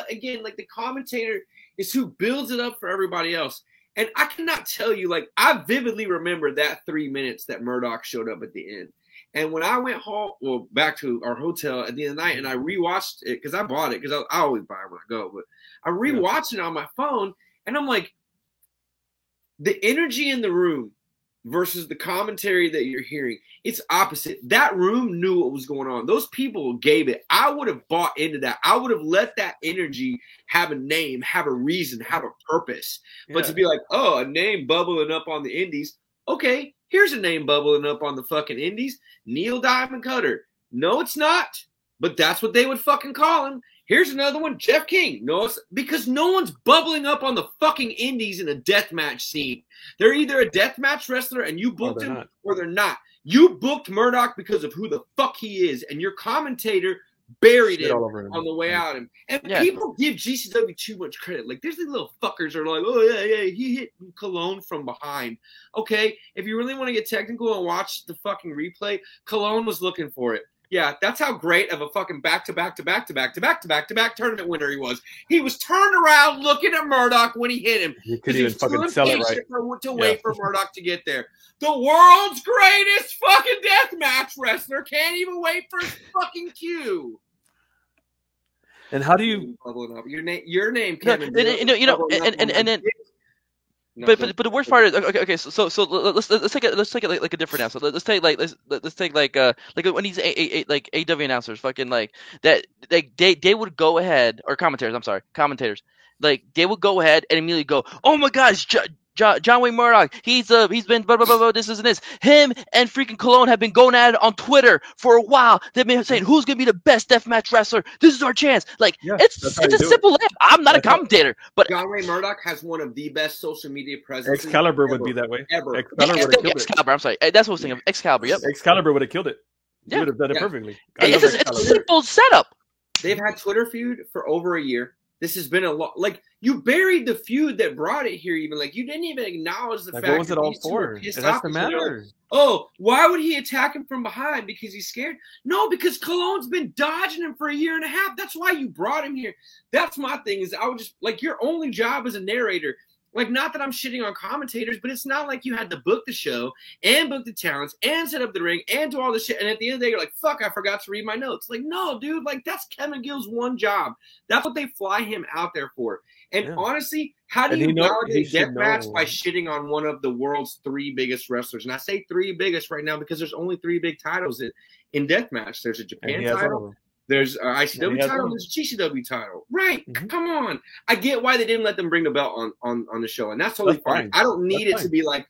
again, like the commentator is who builds it up for everybody else. And I cannot tell you, like, I vividly remember that 3 minutes that Murdoch showed up at the end. And when I went home, back to our hotel at the end of the night, and I rewatched it because I bought it because I always buy it when I go. But I rewatched it on my phone, and I'm like, the energy in the room versus the commentary that you're hearing, it's opposite. That room knew what was going on. Those people gave it. I would have bought into that. I would have let that energy have a name, have a reason, have a purpose. But to be like, oh, a name bubbling up on the indies. Okay, here's a name bubbling up on the fucking indies. Neil Diamond Cutter. No, it's not. But that's what they would fucking call him. Here's another one, Jeff King. No, because no one's bubbling up on the fucking indies in a deathmatch scene. They're either a deathmatch wrestler and you booked him or they're not. You booked Murdoch because of who the fuck he is, and your commentator buried him on the way out. And people give GCW too much credit. Like, there's these little fuckers are like, oh, yeah, he hit Cologne from behind. Okay, if you really want to get technical and watch the fucking replay, Cologne was looking for it. Yeah, that's how great of a fucking back-to-back tournament winner he was. He was turned around looking at Murdoch when he hit him. He couldn't even fucking sell it right. To wait for Murdoch to get there. The world's greatest fucking deathmatch wrestler can't even wait for his fucking cue. And how do you bubbling up your name, Kevin? And then. No, but the worst part is okay. So let's take it like a different now. So let's take like when these like AW announcers fucking like that, like they would go ahead, or commentators, like they would go ahead and immediately go, oh my gosh, John Wayne Murdoch, he's been blah blah blah, this and this. Him and freaking Cologne have been going at it on Twitter for a while. They've been saying who's gonna be the best deathmatch wrestler. This is our chance. Like it's a simple laugh. I'm not a commentator, but John Wayne Murdoch has one of the best social media presence. Excalibur would be that way. Ever. Excalibur. I'm sorry. That's what I was thinking of. Excalibur. Yep. Excalibur would have killed it. He would have done it perfectly. It's a simple setup. They've had Twitter feud for over a year. This has been a lot. Like, you buried the feud that brought it here. Even like you didn't even acknowledge the fact. What was it all for? It has to matter. Oh, why would he attack him from behind? Because he's scared? No, because Cologne's been dodging him for a year and a half. That's why you brought him here. That's my thing. Is I would just like your only job as a narrator Like, not that I'm shitting on commentators, but it's not like you had to book the show and book the talents and set up the ring and do all this shit. And at the end of the day, you're like, fuck, I forgot to read my notes. Like, no, dude, like, that's Kevin Gill's one job. That's what they fly him out there for. And honestly, how do you validate deathmatch by shitting on one of the world's 3 biggest wrestlers? And I say 3 biggest right now because there's only 3 big titles in deathmatch. There's a Japan title. There's an ICW title. There's a GCW title. Right. Mm-hmm. Come on. I get why they didn't let them bring the belt on the show. And that's totally fine. I don't need it to be like,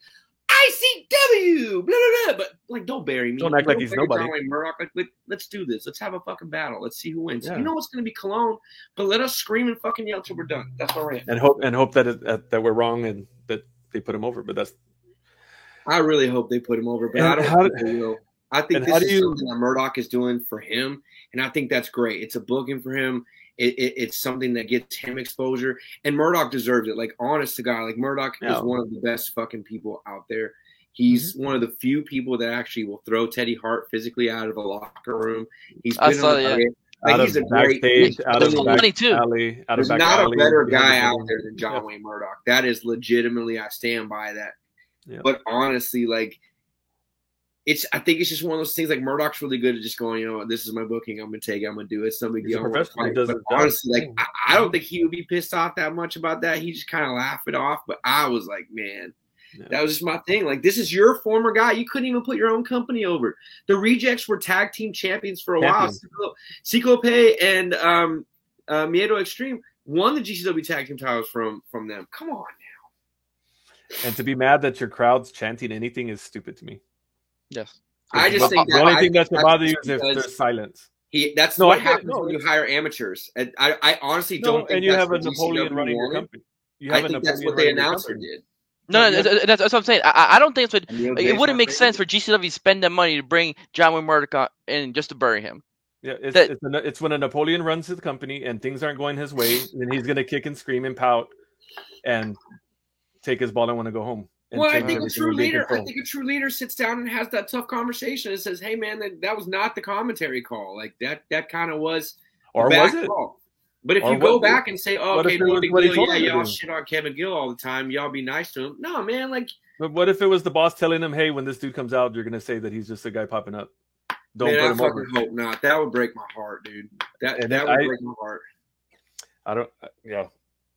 ICW, blah, blah, blah. But, like, don't bury me. Don't act like he's nobody. Murdoch. Like, let's do this. Let's have a fucking battle. Let's see who wins. Yeah. You know what's going to be Cologne, but let us scream and fucking yell till we're done. That's where we're at. And hope that we're wrong and that they put him over. But that's. I really hope they put him over, but I don't think they will. I think this is something that Murdoch is doing for him, and I think that's great. It's a booking for him. It's something that gets him exposure, and Murdoch deserves it. Like, honest to God, like, Murdoch is one of the best fucking people out there. He's one of the few people that actually will throw Teddy Hart physically out of a locker room. He's been he's a great out of money too. There's not a better guy out there than John Wayne Murdoch. That is legitimately, I stand by that. Yeah. But honestly, like, I think it's just one of those things. Like, Murdoch's really good at just going, you know, this is my booking. I'm gonna take it. I'm gonna do it. It's no big deal. But honestly, like, I don't think he would be pissed off that much about that. He just kind of laughed it off. But I was like, man, that was just my thing. Like, this is your former guy. You couldn't even put your own company over. The Rejects were tag team champions for a while. Ciclope and Miedo Extreme won the GCW tag team titles from them. Come on now. And to be mad that your crowd's chanting anything is stupid to me. Yes. I just think the only thing that's going to bother you is if there's silence. That's what happens when you hire amateurs. And I honestly don't think and you have a Napoleon running your company. I think that's what the announcer did. No, that's what I'm saying. I don't think it wouldn't make sense for GCW to spend that money to bring John Wayne Murdoch in just to bury him. Yeah, it's when a Napoleon runs his company and things aren't going his way, then he's going to kick and scream and pout and take his ball and want to go home. Well, I think a true leader sits down and has that tough conversation and says, "Hey, man, that was not the commentary call. Like, that kind of was or was it? Call. But if you go back and say, oh, okay, no big deal, y'all shit on Kevin Gill all the time, y'all be nice to him. No, man, like. But what if it was the boss telling him, hey, when this dude comes out, you're gonna say that he's just a guy popping up? Don't put him over. I hope not. That would break my heart, dude. That would break my heart. I don't. Yeah.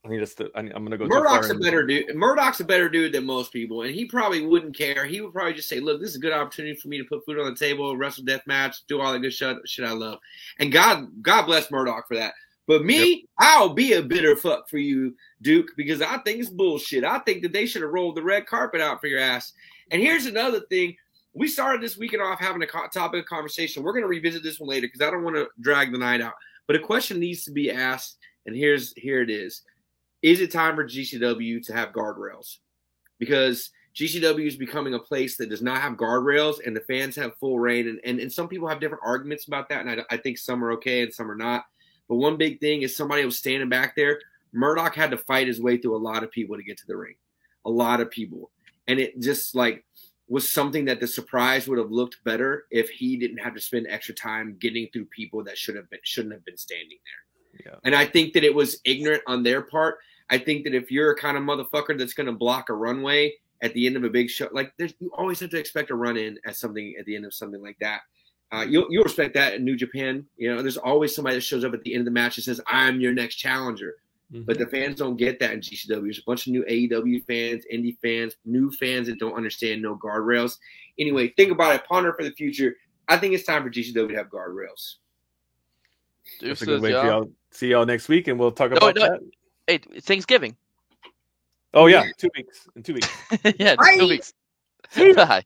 I'm gonna go. Murdoch's a better dude. Murdoch's a better dude than most people, and he probably wouldn't care. He would probably just say, "Look, this is a good opportunity for me to put food on the table, wrestle death match, do all the good shit I love." And God bless Murdoch for that. But me, I'll be a bitter fuck for you, Duke, because I think it's bullshit. I think that they should have rolled the red carpet out for your ass. And here's another thing: we started this weekend off having a topic of conversation. We're gonna revisit this one later because I don't want to drag the night out. But a question needs to be asked, and here it is. Is it time for GCW to have guardrails? Because GCW is becoming a place that does not have guardrails and the fans have full reign. And some people have different arguments about that. And I think some are okay and some are not. But one big thing is somebody was standing back there. Murdoch had to fight his way through a lot of people to get to the ring. A lot of people. And it just like was something that the surprise would have looked better if he didn't have to spend extra time getting through people that shouldn't have been standing there. Yeah. And I think that it was ignorant on their part. I think that if you're a kind of motherfucker that's going to block a runway at the end of a big show, like you always have to expect a run-in at the end of something like that. You'll respect that in New Japan. You know, there's always somebody that shows up at the end of the match and says, "I'm your next challenger." Mm-hmm. But the fans don't get that in GCW. There's a bunch of new AEW fans, indie fans, new fans that don't understand no guardrails. Anyway, think about it. Ponder for the future. I think it's time for GCW to have guardrails. That's a good way to see y'all next week, and we'll talk about that. Hey, Thanksgiving. Oh, yeah. 2 weeks. In 2 weeks. Yeah, 2 weeks. Bye.